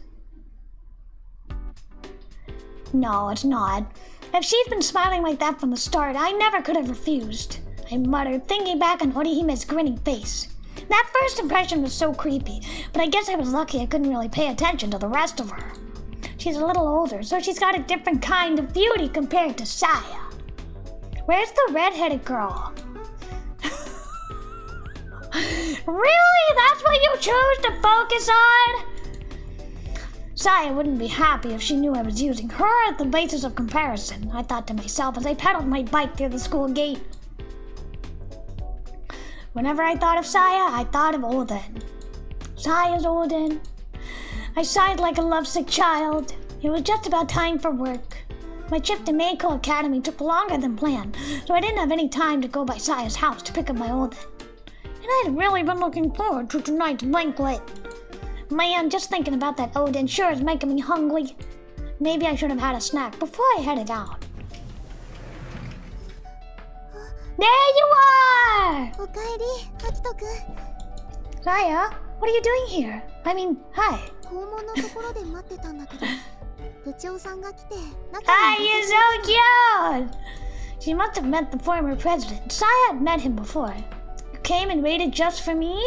No, it's not. If she's been smiling like that from the start, I never could have refused. I muttered, thinking back on Orihime's grinning face. That first impression was so creepy, but I guess I was lucky I couldn't really pay attention to the rest of her. She's a little older, so she's got a different kind of beauty compared to Saya. Where's the red-headed girl? Really? That's what you chose to focus on? Saya wouldn't be happy if she knew I was using her as the basis of comparison, I thought to myself as I pedaled my bike through the school gate. Whenever I thought of Saya, I thought of Oden. Saya's Oden. I sighed like a lovesick child. It was just about time for work. My trip to Meiko Academy took longer than planned, so I didn't have any time to go by Saya's house to pick up my Oden. And I had really been looking forward to tonight's banquet. Man, just thinking about that Oden sure is making me hungry. Maybe I should have had a snack before I headed out. There you are! おかえり、アキトくん。 Saya, what are you doing here? I mean, hi. 校門のところで待ってたんだけど、部長さんが来て、中 Hi, に you're so cute! She must have met the former president. Saya had met him before. You came and waited just for me?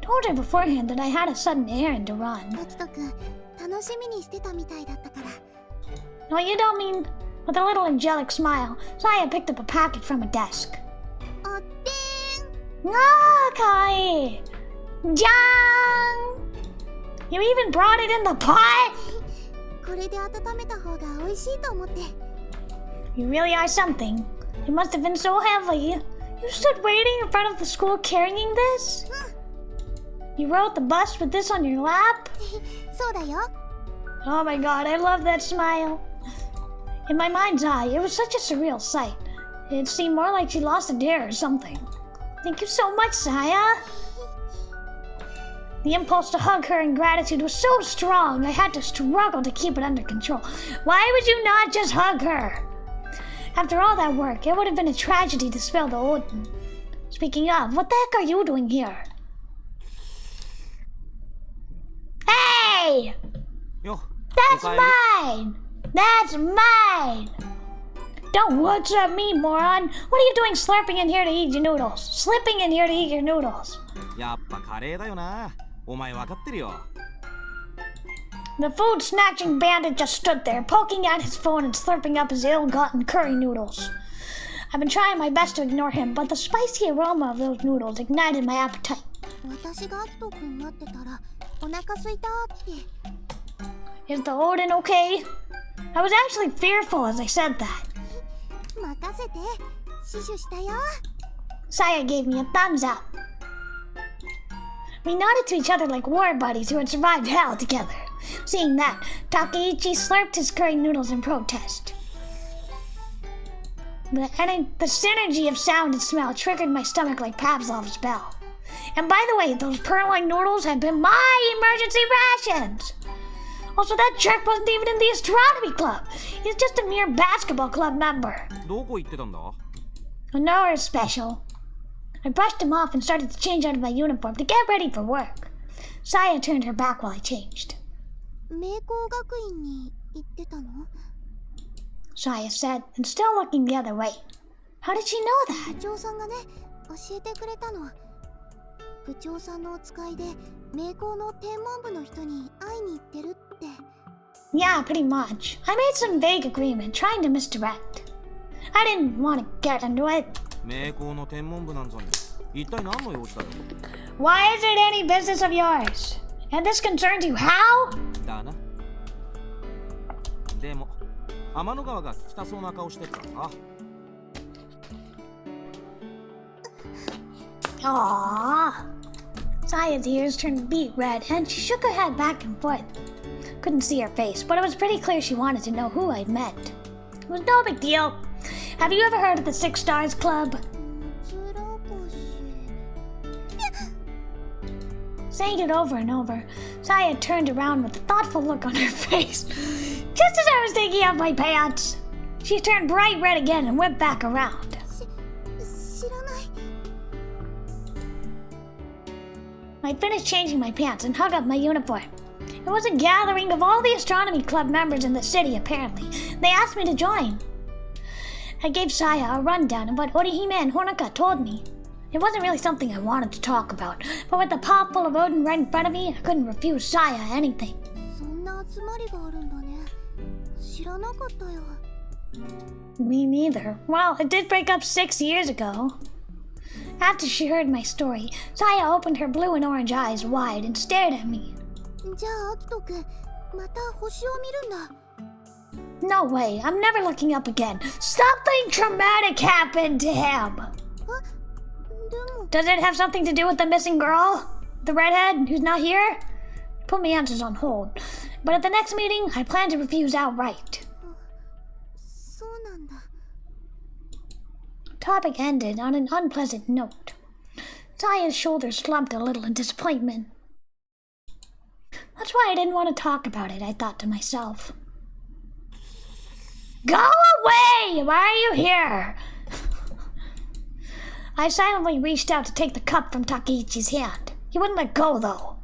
Told her beforehand that I had a sudden errand to run. アキトくん、楽しみにしてたみたいだったから。 No, you don't mean... With a little angelic smile, Saya picked up a packet from a desk. おってーん。 Ah, Kai! Jang! You even brought it in the pot? これで温めた方が美味しいと思って。 You really are something. It must have been so heavy. You stood waiting in front of the school carrying this? You rode the bus with this on your lap? そうだよ。 Oh my god, I love that smile. In my mind's eye, it was such a surreal sight. It seemed more like she lost a dare or something. Thank you so much, Saya. The impulse to hug her in gratitude was so strong, I had to struggle to keep it under control. Why would you not just hug her? After all that work, it would have been a tragedy to spill the Oden. Speaking of, what the heck are you doing here? Hey! Yo, That's mine! That's mine! Don't what's up me, moron! What are you doing slurping in here to eat your noodles? Slipping in here to eat your noodles? やっぱカレーだよな。お前わかってるよ。The food-snatching bandit just stood there, poking at his phone and slurping up his ill-gotten curry noodles. I've been trying my best to ignore him, but the spicy aroma of those noodles ignited my appetite. 私がアキトくん待ってたら、お腹空いたって。 Is the Oden okay? I was actually fearful as I said that. 任せて、死守したよ。 Saya gave me a thumbs up. We nodded to each other like war buddies who had survived hell together. Seeing that, Takeichi slurped his curry noodles in protest. The synergy of sound and smell triggered my stomach like Pavlov's bell. And by the way, those purloined noodles had been my emergency rations! Also, that jerk wasn't even in the astronomy club. He's just a mere basketball club member. どこ行ってたんだ? Nowhere special. I brushed him off and started to change out of my uniform to get ready for work. Saya turned her back while I changed. 明光学院に行ってたの? Saya said, and still looking the other way. How did she know that? 部長さんがね、教えてくれたの。部長さんのお使いで、明光の天文部の人に会いに行ってるって。Yeah, pretty much. I made some vague agreement, trying to misdirect. I didn't want to get into it. 名工の天文部なんぞに一体何の用事だよ。 Why is it any business of yours? And this concerns you how? だな。でも天の川が聞きたそうな顔してるからさ。Aww. Saya's ears turned beet red, and she shook her head back and forth. Couldn't see her face, but it was pretty clear she wanted to know who I'd met. It was no big deal. Have you ever heard of the Six Stars Club? Saying it over and over, Saya turned around with a thoughtful look on her face. Just as I was taking off my pants, she turned bright red again and went back around. 知らない。 I finished changing my pants and hung up my uniform. It was a gathering of all the astronomy club members in the city, apparently. They asked me to join. I gave Saya a rundown of what Orihime and Honoka told me. It wasn't really something I wanted to talk about, but with the pot full of Odin right in front of me, I couldn't refuse Saya anything. そんな集まりがあるんだね。知らなかったよ。 Me neither. Well, it did break up 6 years ago. After she heard my story, Saya opened her blue and orange eyes wide and stared at me. じゃあ、アキトくん、また星を見るんだ。 No way, I'm never looking up again. Something traumatic happened to him. でも、 Does it have something to do with the missing girl? The redhead who's not here? Put my answers on hold. But at the next meeting, I plan to refuse outright. そうなんだ。 Topic ended on an unpleasant note. Saya's shoulders slumped a little in disappointment. That's why I didn't want to talk about it, I thought to myself. Go away! Why are you here? I silently reached out to take the cup from Takeichi's hand. He wouldn't let go, though.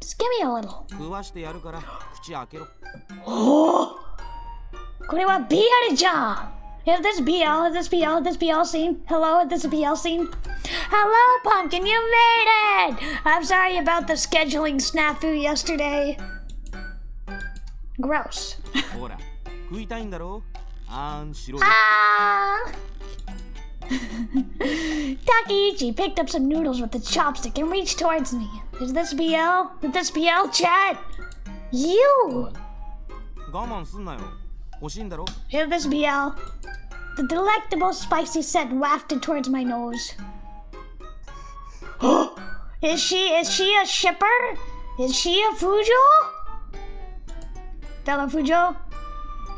Just give me a little. 食わしてやるから口開けろ。 Oh! これは BL じゃん! Is this BL? Is this BL? Is this BL scene? Hello? Is this a BL scene? Hello, Pumpkin! You made it! I'm sorry about the scheduling snafu yesterday. Gross. ほら、食いたいんだろ？あんしろよ。Ah! Takeichi picked up some noodles with the chopstick and reached towards me. Is this BL? Is this BL, chat? You! 我慢すんなよ。欲しいんだろ？ Is this BL? The delectable spicy scent wafted towards my nose. Is she a shipper? Is she a Fujo? Fellow Fujo?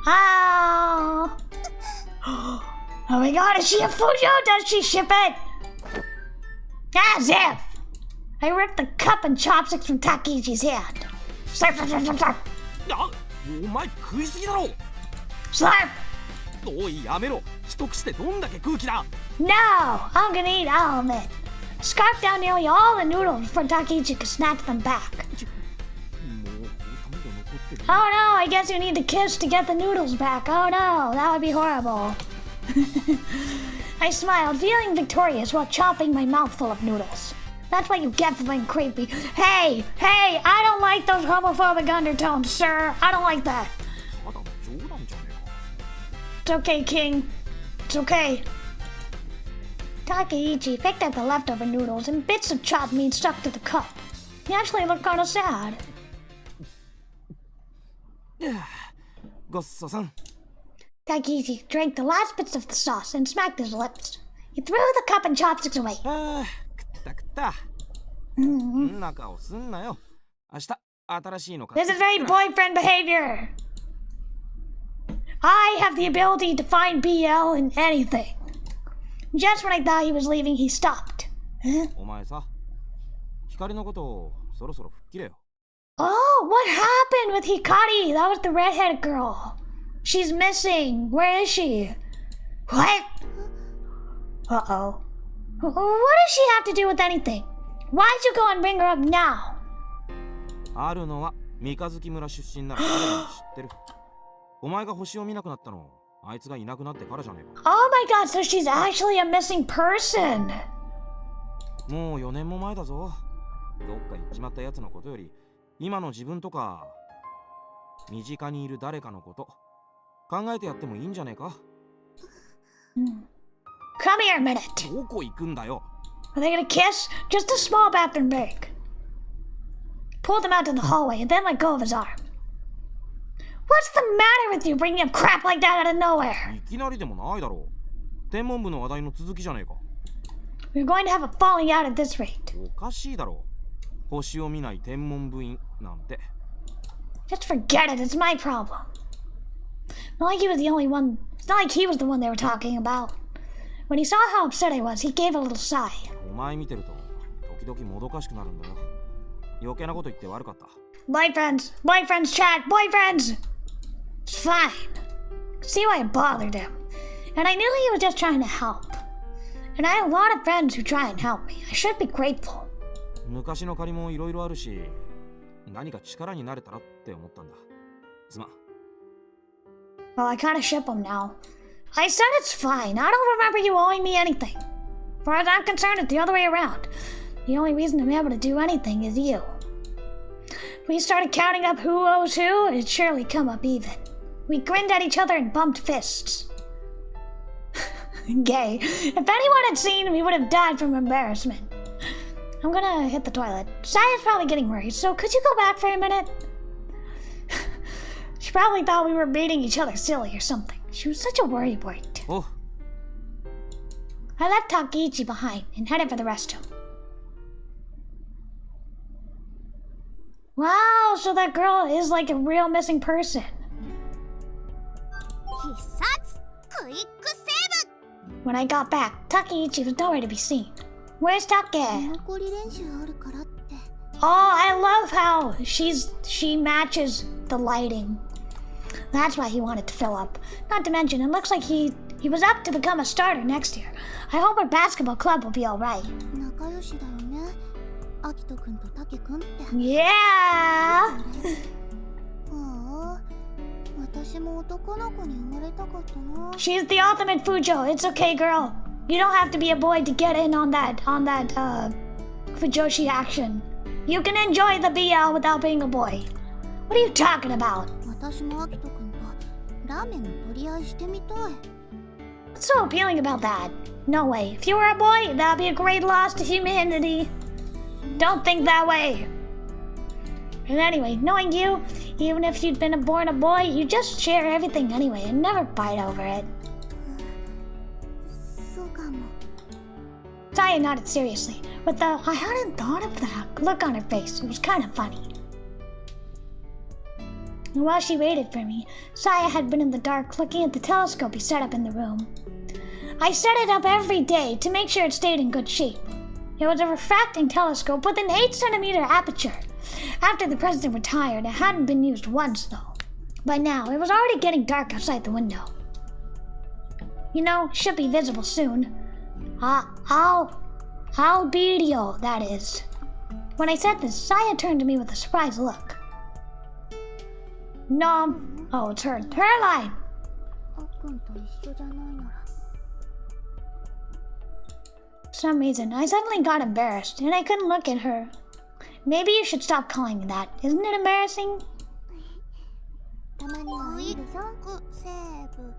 Ah! Oh my god, is she a Fujo? Does she ship it? As if! I ripped the cup and chopsticks from Takeichi's hand. Slurp, slurp, slurp, slurp, slurp. あ、お前食いすぎだろ。 Slurp! おいやめろ。一口でどんだけ空気だ。 No! I'm gonna eat all of it. Scarfed down nearly all the noodles before Takeichi could snatch them back. もうほとんど残ってる。 Oh no, I guess you need to kiss to get the noodles back. Oh no, that would be horrible. I smiled, feeling victorious while chomping my mouthful of noodles. That's what you get for being creepy. Hey, I don't like those homophobic undertones, sir. I don't like that. ただの冗談じゃねえか。 It's okay, King. It's okay. Takeichi picked up the leftover noodles and bits of chopped meat stuck to the cup. He actually looked kind of sad. ごっそさん。 Takeichi drank the last bits of the sauce and smacked his lips. He threw the cup and chopsticks away. ああ、食った食った。んな顔すんなよ。明日新しいの買 This って is very boyfriend behavior. I have the ability to find BL in anything. Just when I thought he was leaving, he stopped. Huh? お前さ、光のことをそろそろ吹っ切れよ。 Oh, what happened with Hikari? That was the redheaded girl. She's missing. Where is she? What? Uh-oh. What does she have to do with anything? Why'd you go and bring her up now? あるのは三日月村出身なら誰でも知ってる。お前が星を見なくなったの、あいつがいなくなってからじゃねえか。 Oh my god, so she's actually a missing person. もう4年も前だぞ。どっか行っちまったやつのことより、今の自分とか、身近にいる誰かのこと、考えてやってもいいんじゃねえか。Come here a minute. どこ行くんだよ。 Are they gonna kiss? Just a small bathroom break. Pulled him out to the hallway and then let go of his arm. What's the matter with you bringing up crap like that out of nowhere? いきなりでもないだろう。天文部の話題の続きじゃねえか。 We're going to have a falling out at this rate. おかしいだろう。星を見ない天文部員なんて。 Just forget it, it's my problem. Not like he was the only one. It's not like he was the one they were talking about. When he saw how upset I was, he gave a little sigh. お前見てると時々もどかしくなるんだよ。余計なこと言って悪かった。Boyfriends, chat, boyfriends! It's fine. See why it bothered him. And I knew he was just trying to help. And I have a lot of friends who try and help me. I should be grateful. 昔の借りもいろいろあるし、何か力になれたらって思ったんだ。すまん。Well, I kind of ship him now. I said it's fine. I don't remember you owing me anything. As far as I'm concerned, it's the other way around. The only reason I'm able to do anything is you. If we started counting up who owes who, it'd surely come up even. We grinned at each other and bumped fists. Gay. If anyone had seen, we would have died from embarrassment. I'm gonna hit the toilet. Saya's probably getting worried, so could you go back for a minute? She probably thought we were beating each other silly or something. She was such a worrywart. Oh. I left Takeichi behind and headed for the restroom. Wow, so that girl is like a real missing person. 必殺クイックセー When I got back, Takeichi was nowhere to be seen. Where's Take? ブ残り練習あるからって Oh, I love how she matches the lighting. That's why he wanted to fill up. Not to mention, it looks like he was up to become a starter next year. I hope our basketball club will be alright. 仲良しだよねアキトくんとタケくんって Yeah! ああ私も男の子に生まれたかったな She's the ultimate Fujo. It's okay, girl. You don't have to be a boy to get in on that Fujoshi action. You can enjoy the BL without being a boy. What are you talking about? 私もアキトくんとラーメンの取り合いしてみたい What's so appealing about that? No way. If you were a boy, that'd be a great loss to humanity. Don't think that way. And anyway, knowing you, even if you'd been born a boy, you just share everything anyway and never fight over it. そうかも Saya nodded seriously, with the I hadn't thought of that look on her face. It was kind of funny. And while she waited for me, Saya had been in the dark looking at the telescope he set up in the room. I set it up every day to make sure it stayed in good shape. It was a refracting telescope with an 8-centimeter aperture. After the president retired, it hadn't been used once though. By now, it was already getting dark outside the window. You know, it should be visible soon. Albedo, that is. When I said this, Saya turned to me with a surprised look. No, oh, it's her line. あっくんと一緒じゃないなら For some reason, I suddenly got embarrassed, and I couldn't look at her. Maybe you should stop calling me that. Isn't it embarrassing? たまにはいいでしょセーブ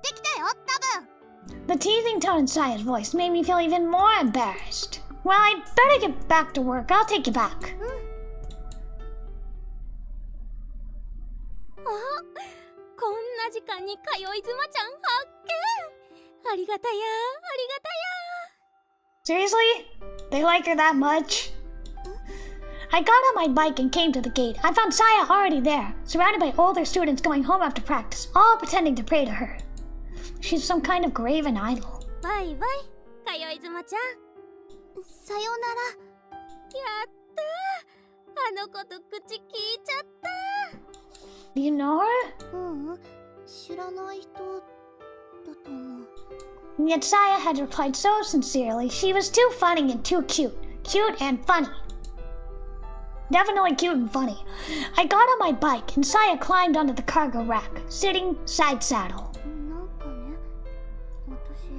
できたよ多分 The teasing tone in Saya's voice made me feel even more embarrassed. Well, I'd better get back to work. I'll take you back. あこんな時間に通い妻ちゃん発見ありがたやありがたや Seriously? They like her that much? I got on my bike and came to the gate. I found Saya already there, surrounded by older students going home after practice, all pretending to pray to her. She's some kind of graven idol. バイバイ通い妻ちゃんさよならやったあの子と口聞いちゃった Do you know her? ううん知らない人だと思う And yet Saya had replied so sincerely. She was too funny and too cute. Cute and funny. Definitely cute and funny. I got on my bike and Saya climbed onto the cargo rack, sitting side saddle. なんかね私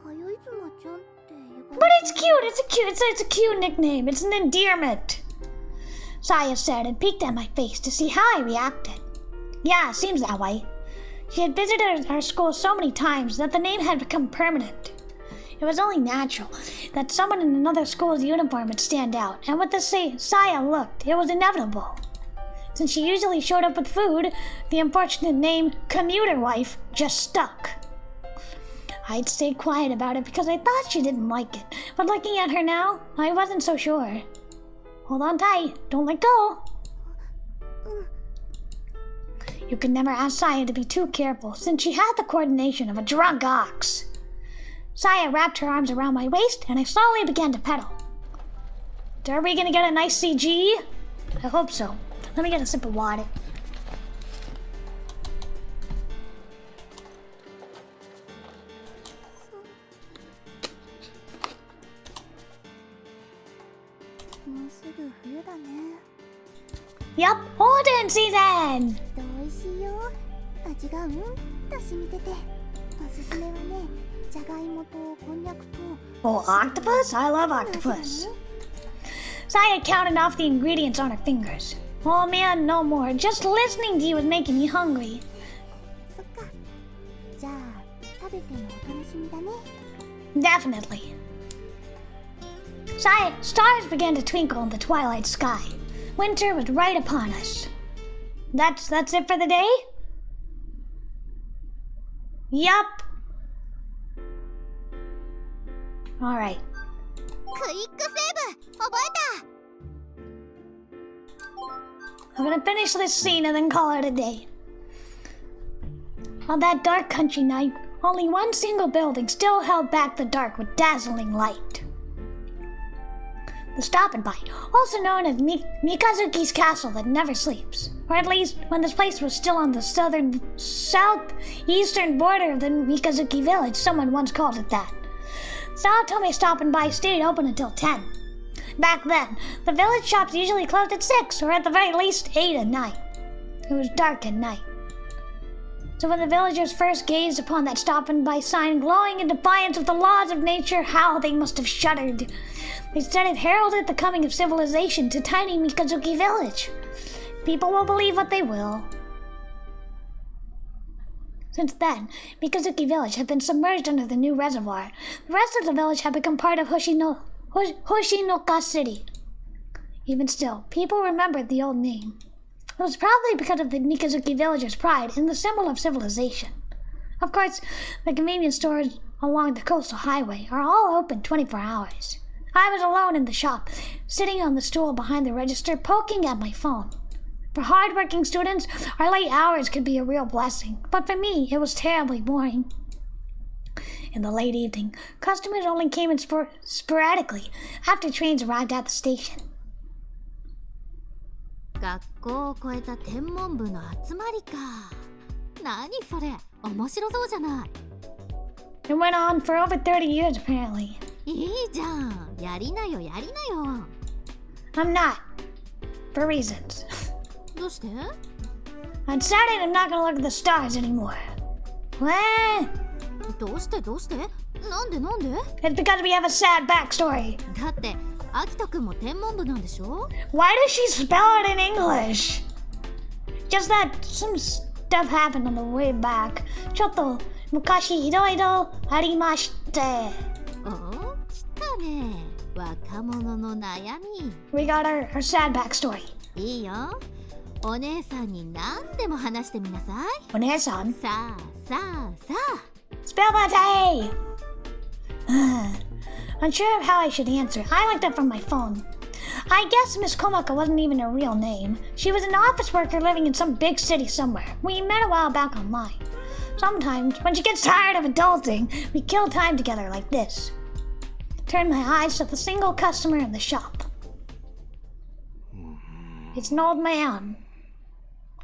通い妻ちゃんって呼ば But れ it's cute, it's a cute nickname. It's an endearment. Saya said and peeked at my face to see how I reacted. Yeah, it seems that way. She had visited our school so many times that the name had become permanent. It was only natural that someone in another school's uniform would stand out, and with the way Saya looked, it was inevitable. Since she usually showed up with food, the unfortunate name Commuter Wife just stuck. I'd stayed quiet about it because I thought she didn't like it, but looking at her now, I wasn't so sure. Hold on tight, don't let go. You could never ask Saya to be too careful, since she had the coordination of a drunk ox. Saya wrapped her arms around my waist, and I slowly began to pedal. Are we gonna get a nice CG? I hope so. Let me get a sip of water. Yup, Holden season! 美味しいよ。味がと染みてて、おすすめはね、じゃがいもとこんにゃくと。 Oh, octopus? I love octopus. Saya counted off the ingredients on her fingers. Oh man, no more. Just listening to you is making me hungry. そっか。じゃあ食べてのお楽しみだね。 Definitely. Stars began to twinkle in the twilight sky. Winter was right upon us. That's it for the day? Yup. Alright. クイックセーブ覚えた。 I'm gonna finish this scene and then call it a day. On that dark country night, only one single building still held back the dark with dazzling light. The Stop and Bite, also known as Mikazuki's castle that never sleeps, or at least when this place was still on the southeastern border of the Mikazuki village, someone once called it that. Saotome Stop and Buy stayed open until 10. Back then, the village shops usually closed at 6, or at the very least 8 at night. It was dark at night. So when the villagers first gazed upon that Stop and Buy sign glowing in defiance of the laws of nature, how they must have shuddered. They said it heralded the coming of civilization to tiny Mikazuki village. People will believe what they will. Since then, Mikazuki village had been submerged under the new reservoir. The rest of the village had become part of Hoshinoka City. Even still, people remembered the old name. It was probably because of the Mikazuki villagers' pride in the symbol of civilization. Of course, the convenience stores along the coastal highway are all open 24 hours. I was alone in the shop, sitting on the stool behind the register, poking at my phone. For hard-working students, our late hours could be a real blessing, but for me, it was terribly boring. In the late evening, customers only came in sporadically after trains arrived at the station. 学校を超えた天文部の集まりか。何それ、面白そうじゃない。It went on for over 30 years, apparently. いいじゃん。やりなよ、やりなよ。I'm not. For reasons. どうして？ I decided I'm not gonna look at the stars anymore. What? どうしてなんで It's because we have a sad backstory. だってアキトくんも天文部なんでしょ？ Why does she spell it in English? Just that some stuff happened on the way back. ちょっと昔いろいろありまして。おお、来たね。若者の悩み。 We got our sad backstory. いいよ。お姉さんに何でも話してみなさい。お姉さん？さあ。 Spell that A! Unsure of how I should answer, I looked up from my phone. I guess Miss Kumakko wasn't even her real name. She was an office worker living in some big city somewhere. We met a while back online. Sometimes, when she gets tired of adulting, we kill time together like this. Turned my eyes to the single customer in the shop. It's an old man.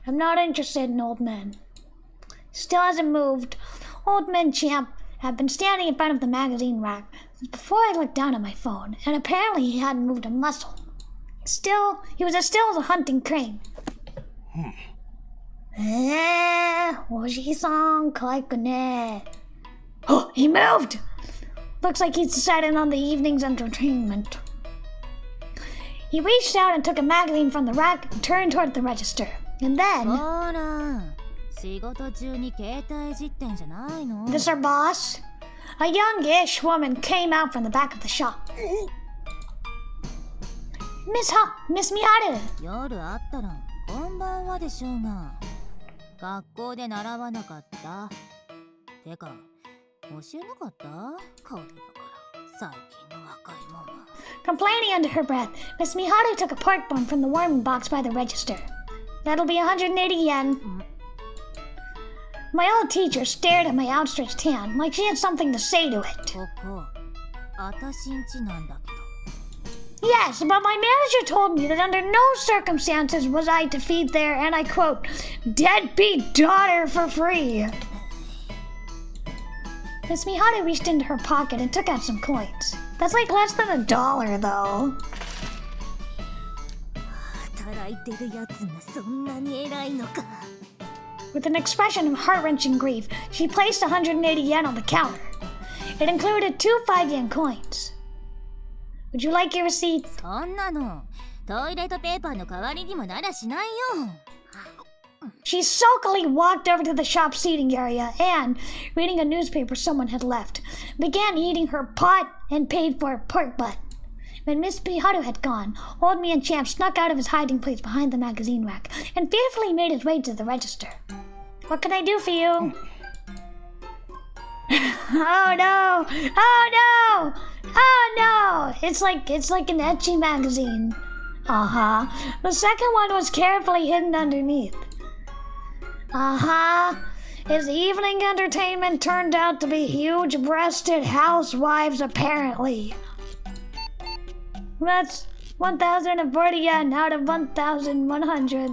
I'm not interested in old men. Still hasn't moved. Old man champ had been standing in front of the magazine rack since before I looked down at my phone, and apparently he hadn't moved a muscle. He was as still as a hunting crane. Oji-san, kaiku ne. Oh, he moved! Looks like he's decided on the evening's entertainment. He reached out and took a magazine from the rack and turned toward the register. And then... ほら、仕事中に携帯いじってんじゃないの？ This our boss? A youngish woman came out from the back of the shop. Miss Miharu! 夜あったら、こんばんはでしょうが。学校で習わなかった。てか、教えなかった？これだから、最近の若いもんは。Complaining under her breath, Miss Miharu took a pork bone from the warming box by the register. That'll be 180 yen. My old teacher stared at my outstretched hand like she had something to say to it. ここあたしんちなんだけど Yes, but my manager told me that under no circumstances was I to feed their, and I quote, deadbeat daughter for free. Miss Miharu reached into her pocket and took out some coins. That's like less than $1, though. 働いてるやつがそんなに偉いのか With an expression of heart-wrenching grief, she placed 180 yen on the counter. It included 2 5-yen coins. Would you like your receipt? そんなのトイレットペーパーの代わりにもならしないよ She sulkily walked over to the shop seating area and, reading a newspaper someone had left, began eating her pot and paid for pork butt. When Miss Miharu had gone, Old Man Champ snuck out of his hiding place behind the magazine rack and fearfully made his way to the register. What can I do for you? Oh no! Oh no! Oh no! It's like an ecchi magazine. Uh-huh. The second one was carefully hidden underneath. Uh-huh. His evening entertainment turned out to be huge-breasted housewives, apparently. That's 1,040 yen out of 1,100.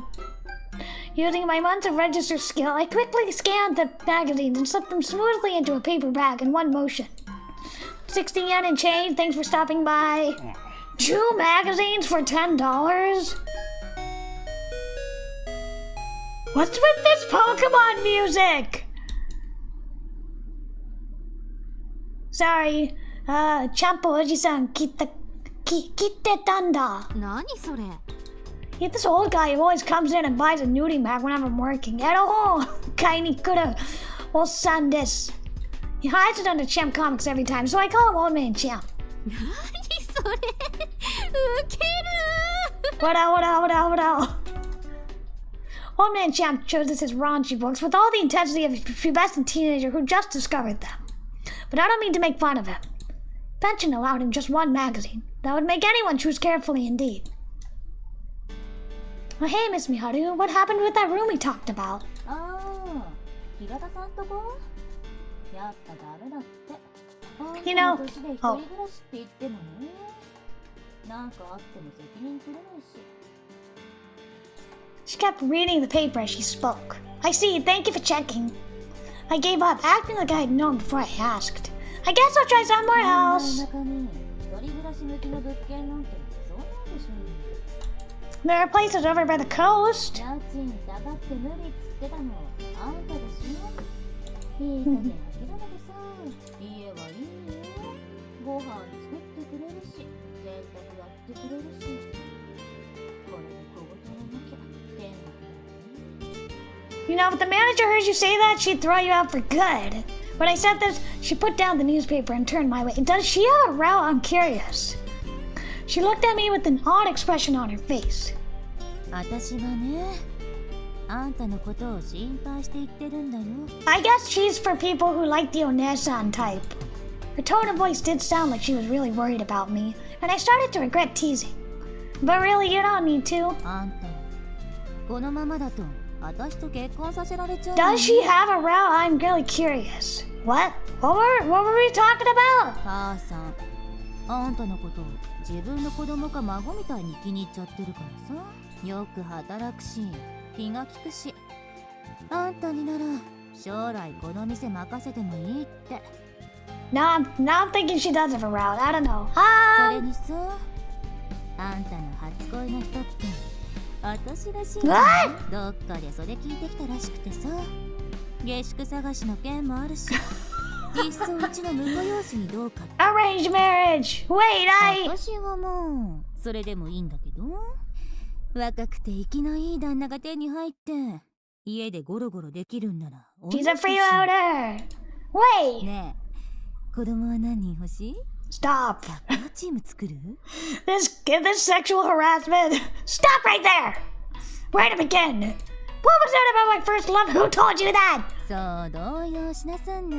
Using my months of register skill, I quickly scanned the magazines and slipped them smoothly into a paper bag in one motion. 60 yen and change, thanks for stopping by. 2 magazines for $10? What's with this Pokemon music? Sorry, Champo Oji-san, kitte tanda. 何それ Yeah, this old guy who always comes in and buys a nudie mag whenever I'm working. Eroge, kai ni kuru osan desu. He hides it under Champ Comics every time, so I call him Old Man Champ. 何それウケる What out. Old Man Champ chooses his raunchy books with all the intensity of a pubescent teenager who just discovered them. But I don't mean to make fun of him. Pension allowed him just 1 magazine. That would make anyone choose carefully indeed. Oh, hey, Miss Miharu, what happened with that room we talked about? ああ平田さんとこやっぱダメだってあんた You know- の年で一人暮らしって言ってもねなんかあっても責任取れないし She kept reading the paper as she spoke. I see, thank you for checking. I gave up, acting like I had known before I asked. I guess I'll try somewhere 女 else. の中に一人暮らし向きの物件なんてそうなんでしょ There are places over by the coast. 家賃高くて無理っつってたのあんたでしょいい加減諦めてさ家はいいよご飯作ってくれるし洗濯やってくれるしこれで小言をなきゃ天国だよね You know, if the manager heard you say that, she'd throw you out for good. When I said this, she put down the newspaper and turned my way. Does she have a row? I'm curious. She looked at me with an odd expression on her face. 私がねあんたのことを心配して言ってるんだよ I guess she's for people who like the Onesan type. Her tone of voice did sound like she was really worried about me, and I started to regret teasing. But really, you don't need to. あんたこのままだと私と結婚させられちゃう Does she have a row? I'm really curious. What? What were we talking about? 母さんあんたのこと自分の子供か孫みたいに気に入っちゃってるからさよく働くし気が利くしあんたになら将来この店任せてもいいって Now I'm thinking she does have a row. I don't know. それにさあんたの初恋の人って私らしい What? どっかでそれ聞いてきたらしくてさ下宿探しの件もあるしいっそうちの婿養子にどうかって Arranged marriage. Wait, 私はもうそれでもいいんだけど若くて息のいい旦那が手に入って家でゴロゴロできるんなら She's a freeloader. Wait. ねえ子供は何人欲しい Stop. サッカーチーム作る This sexual harassment. Stop right there. Where to begin? What was that about my first love? Who told you that? そう動揺しなさんな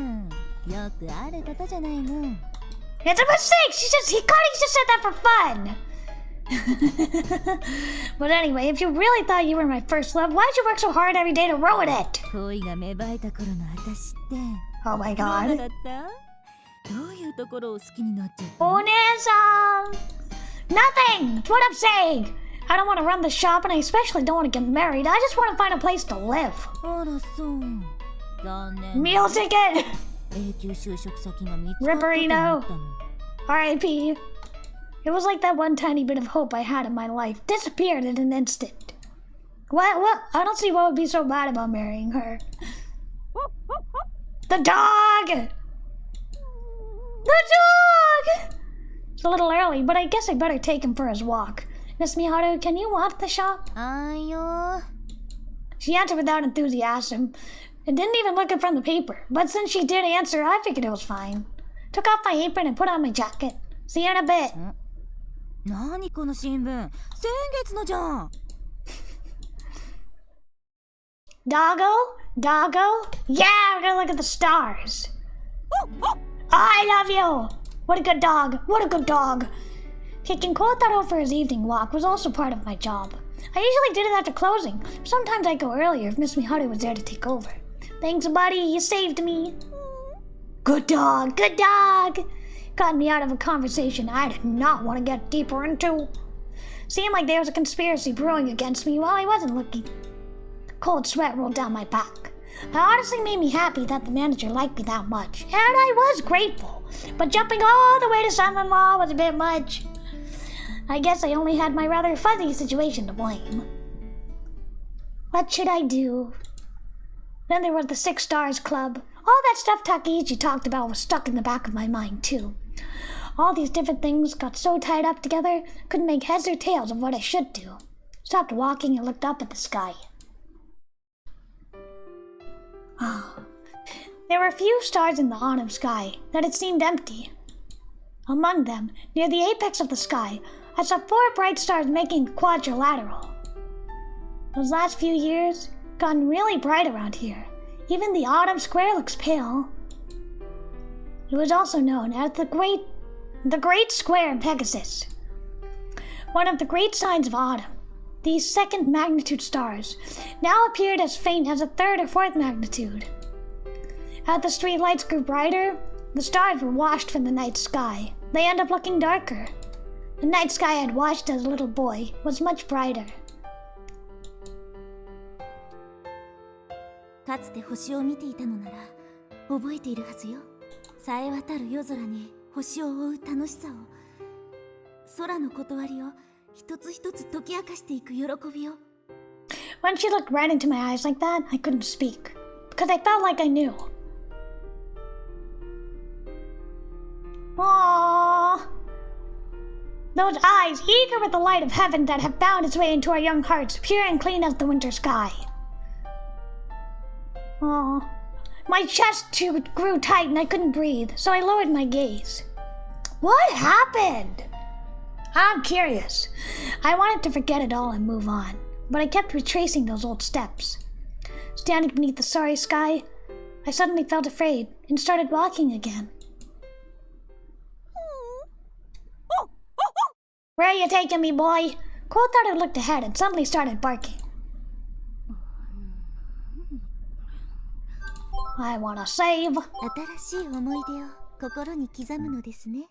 よくあることじゃないの It's a mistake. He just said that for fun. But anyway, if you really thought you were my first love, why'd you work so hard every day to ruin it? 恋が芽生えた頃の私って Oh my どうだ god. ったどういうところを好きになっちゃった Onesang! Nothing! That's what I'm saying! I don't want to run the shop and I especially don't want to get married. I just want to find a place to live. あらそう残念 Meal ticket! 永久就職先が見つかったと思ったの R.I.P. It was like that one tiny bit of hope I had in my life disappeared in an instant. What? I don't see what would be so bad about marrying her. The dog! The dog! It's a little early, but I guess I better take him for his walk. Miss Miharu, can you walk the shop? あんよ She answered without enthusiasm and didn't even look up from the paper. But since she did answer, I figured it was fine. Took off my apron and put on my jacket. See you in a bit. 何この新聞先月のじゃん Doggo? Yeah, we're gonna look at the stars. I love you! What a good dog. Taking Kotaro for his evening walk was also part of my job. I usually did it after closing. Sometimes I'd go earlier if Miss Miharu was there to take over. Thanks, buddy. You saved me. Good dog. Got me out of a conversation I did not want to get deeper into. Seemed like there was a conspiracy brewing against me while I wasn't looking. Cold sweat rolled down my back. It honestly made me happy that the manager liked me that much, and I was grateful. But jumping all the way to son-in-law was a bit much. I guess I only had my rather fuzzy situation to blame. What should I do? Then there was the Six Stars Club. All that stuff Takeichi talked about was stuck in the back of my mind, too. All these different things got so tied up together, couldn't make heads or tails of what I should do. Stopped walking and looked up at the sky. There were a few stars in the autumn sky that it seemed empty. Among them, near the apex of the sky, I saw 4 bright stars making a quadrilateral. Those last few years gotten really bright around here. Even the autumn square looks pale. It was also known as the Great Square in Pegasus. One of the great signs of autumn, these second magnitude stars now appeared as faint as a 3rd or 4th magnitude. As the street lights grew brighter, the stars were washed from the night sky. They ended up looking darker. The night sky I had watched as a little boy was much brighter. かつて星を見ていたのなら覚えているはずよ冴え渡る夜空に星を追う楽しさを空の断りを一つ一つ解き明かしていく喜びを When she looked right into my eyes like that, I couldn't speak, because I felt like I knew. Aww. Those eyes, eager with the light of heaven that have found its way into our young hearts, pure and clean as the winter sky. Aww. My chest grew tight and I couldn't breathe, so I lowered my gaze. What happened? I'm curious. I wanted to forget it all and move on, but I kept retracing those old steps. Standing beneath the starry sky, I suddenly felt afraid and started walking again. Where are you taking me, boy? Kotaro looked ahead and suddenly started barking. I wanna save. 新しい思い出を心に刻むのですね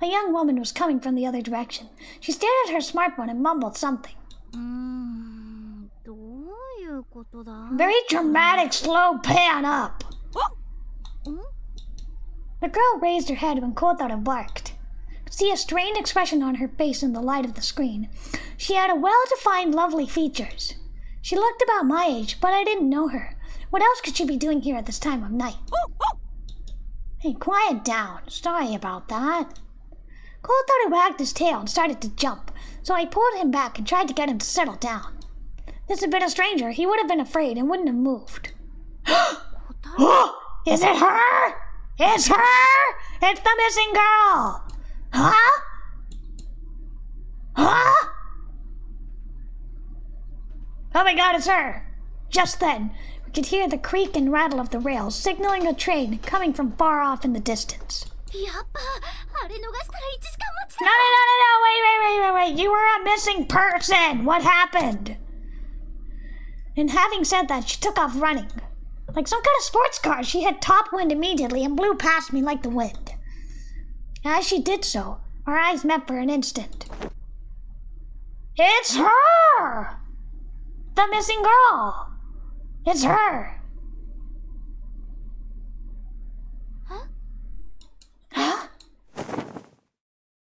A young woman was coming from the other direction. She stared at her smartphone and mumbled something. どういうことだ Very dramatic, slow pan up. The girl raised her head when Kotaro barked. Could see a strained expression on her face in the light of the screen. She had a well-defined, lovely features. She looked about my age, but I didn't know her. What else could she be doing here at this time of night? Hey, quiet down. Sorry about that. Kotaro wagged his tail and started to jump, so I pulled him back and tried to get him to settle down. If this had been a stranger, he would have been afraid and wouldn't have moved. Is it her? It's her! It's the missing girl! Huh? Oh my god, it's her! Just then, we could hear the creak and rattle of the rails, signaling a train coming from far off in the distance. やっぱあれ逃したら1時間待ち No, だ。 no, no, no, wait. You were a missing person. What happened? And having said that, she took off running. Like some kind of sports car, she hit top wind immediately and blew past me like the wind. As she did so, our eyes met for an instant. It's her! The missing girl! It's her! Huh?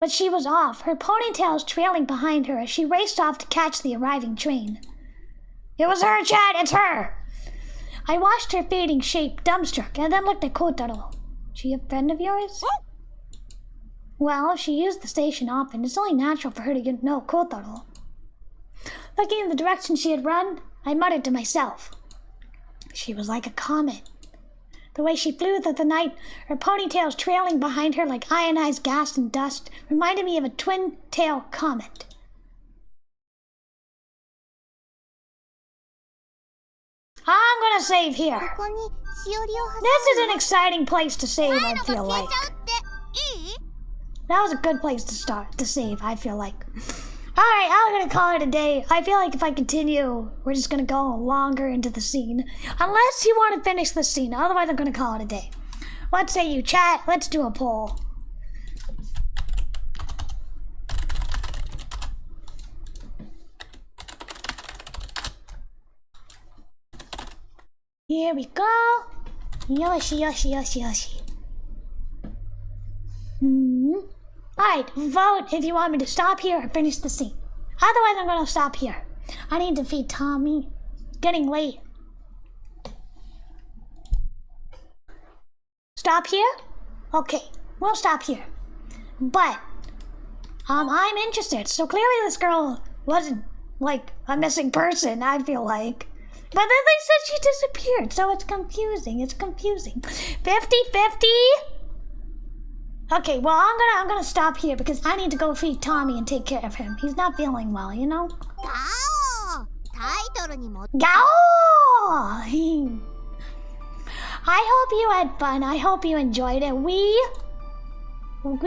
But she was off, her ponytails trailing behind her as she raced off to catch the arriving train. It was her, Chad! It's her! I watched her fading shape, dumbstruck, and then looked at Kotaro. She a friend of yours? Well, she used the station often. It's only natural for her to know Kotaro. Looking in the direction she had run, I muttered to myself. She was like a comet. The way she flew through the night, her ponytails trailing behind her like ionized gas and dust, reminded me of a twin-tail comet. I'm gonna save here. This is an exciting place to save, I feel like. That was a good place to start, to save, I feel like. Alright, I'm gonna call it a day. I feel like if I continue, we're just gonna go longer into the scene. Unless you want to finish the scene, otherwise I'm gonna call it a day. What say you, chat? Let's do a poll. Here we go. Yoshi, Yoshi, Yoshi, Yoshi. Alright, vote if you want me to stop here or finish the scene. Otherwise, I'm gonna stop here. I need to feed Tommy. Getting late. Stop here? Okay, we'll stop here. But, I'm interested. So clearly this girl wasn't, like, a missing person, I feel like. But then they said she disappeared, so it's confusing. It's confusing. 50-50? Okay, well, I'm gonna stop here because I need to go feed Tommy and take care of him. He's not feeling well, you know? Gao! I hope you had fun. I hope you enjoyed it. We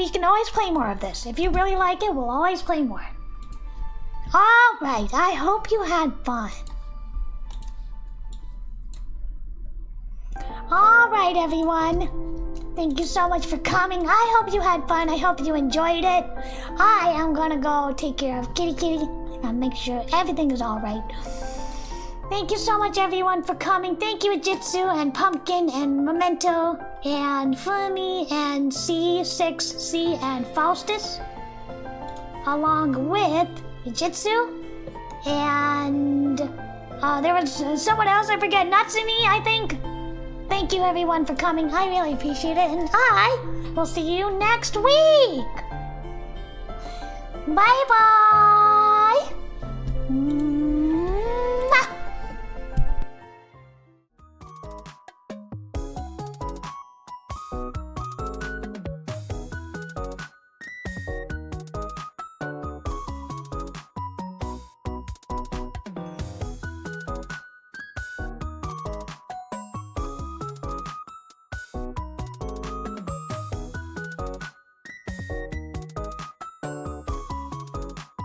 can always play more of this. If you really like it, we'll always play more. Alright, I hope you had fun. Alright, everyone. Thank you so much for coming. I hope you had fun. I hope you enjoyed it. I am gonna go take care of Kitty and make sure everything is alright. Thank you so much, everyone, for coming. Thank you, Jitsu and Pumpkin and Memento and Fumi and C6C and Faustus, along with Jitsu and there was someone else I forget. Natsumi, I think. Thank you, everyone, for coming. I really appreciate it, and I will see you next week. Bye-bye.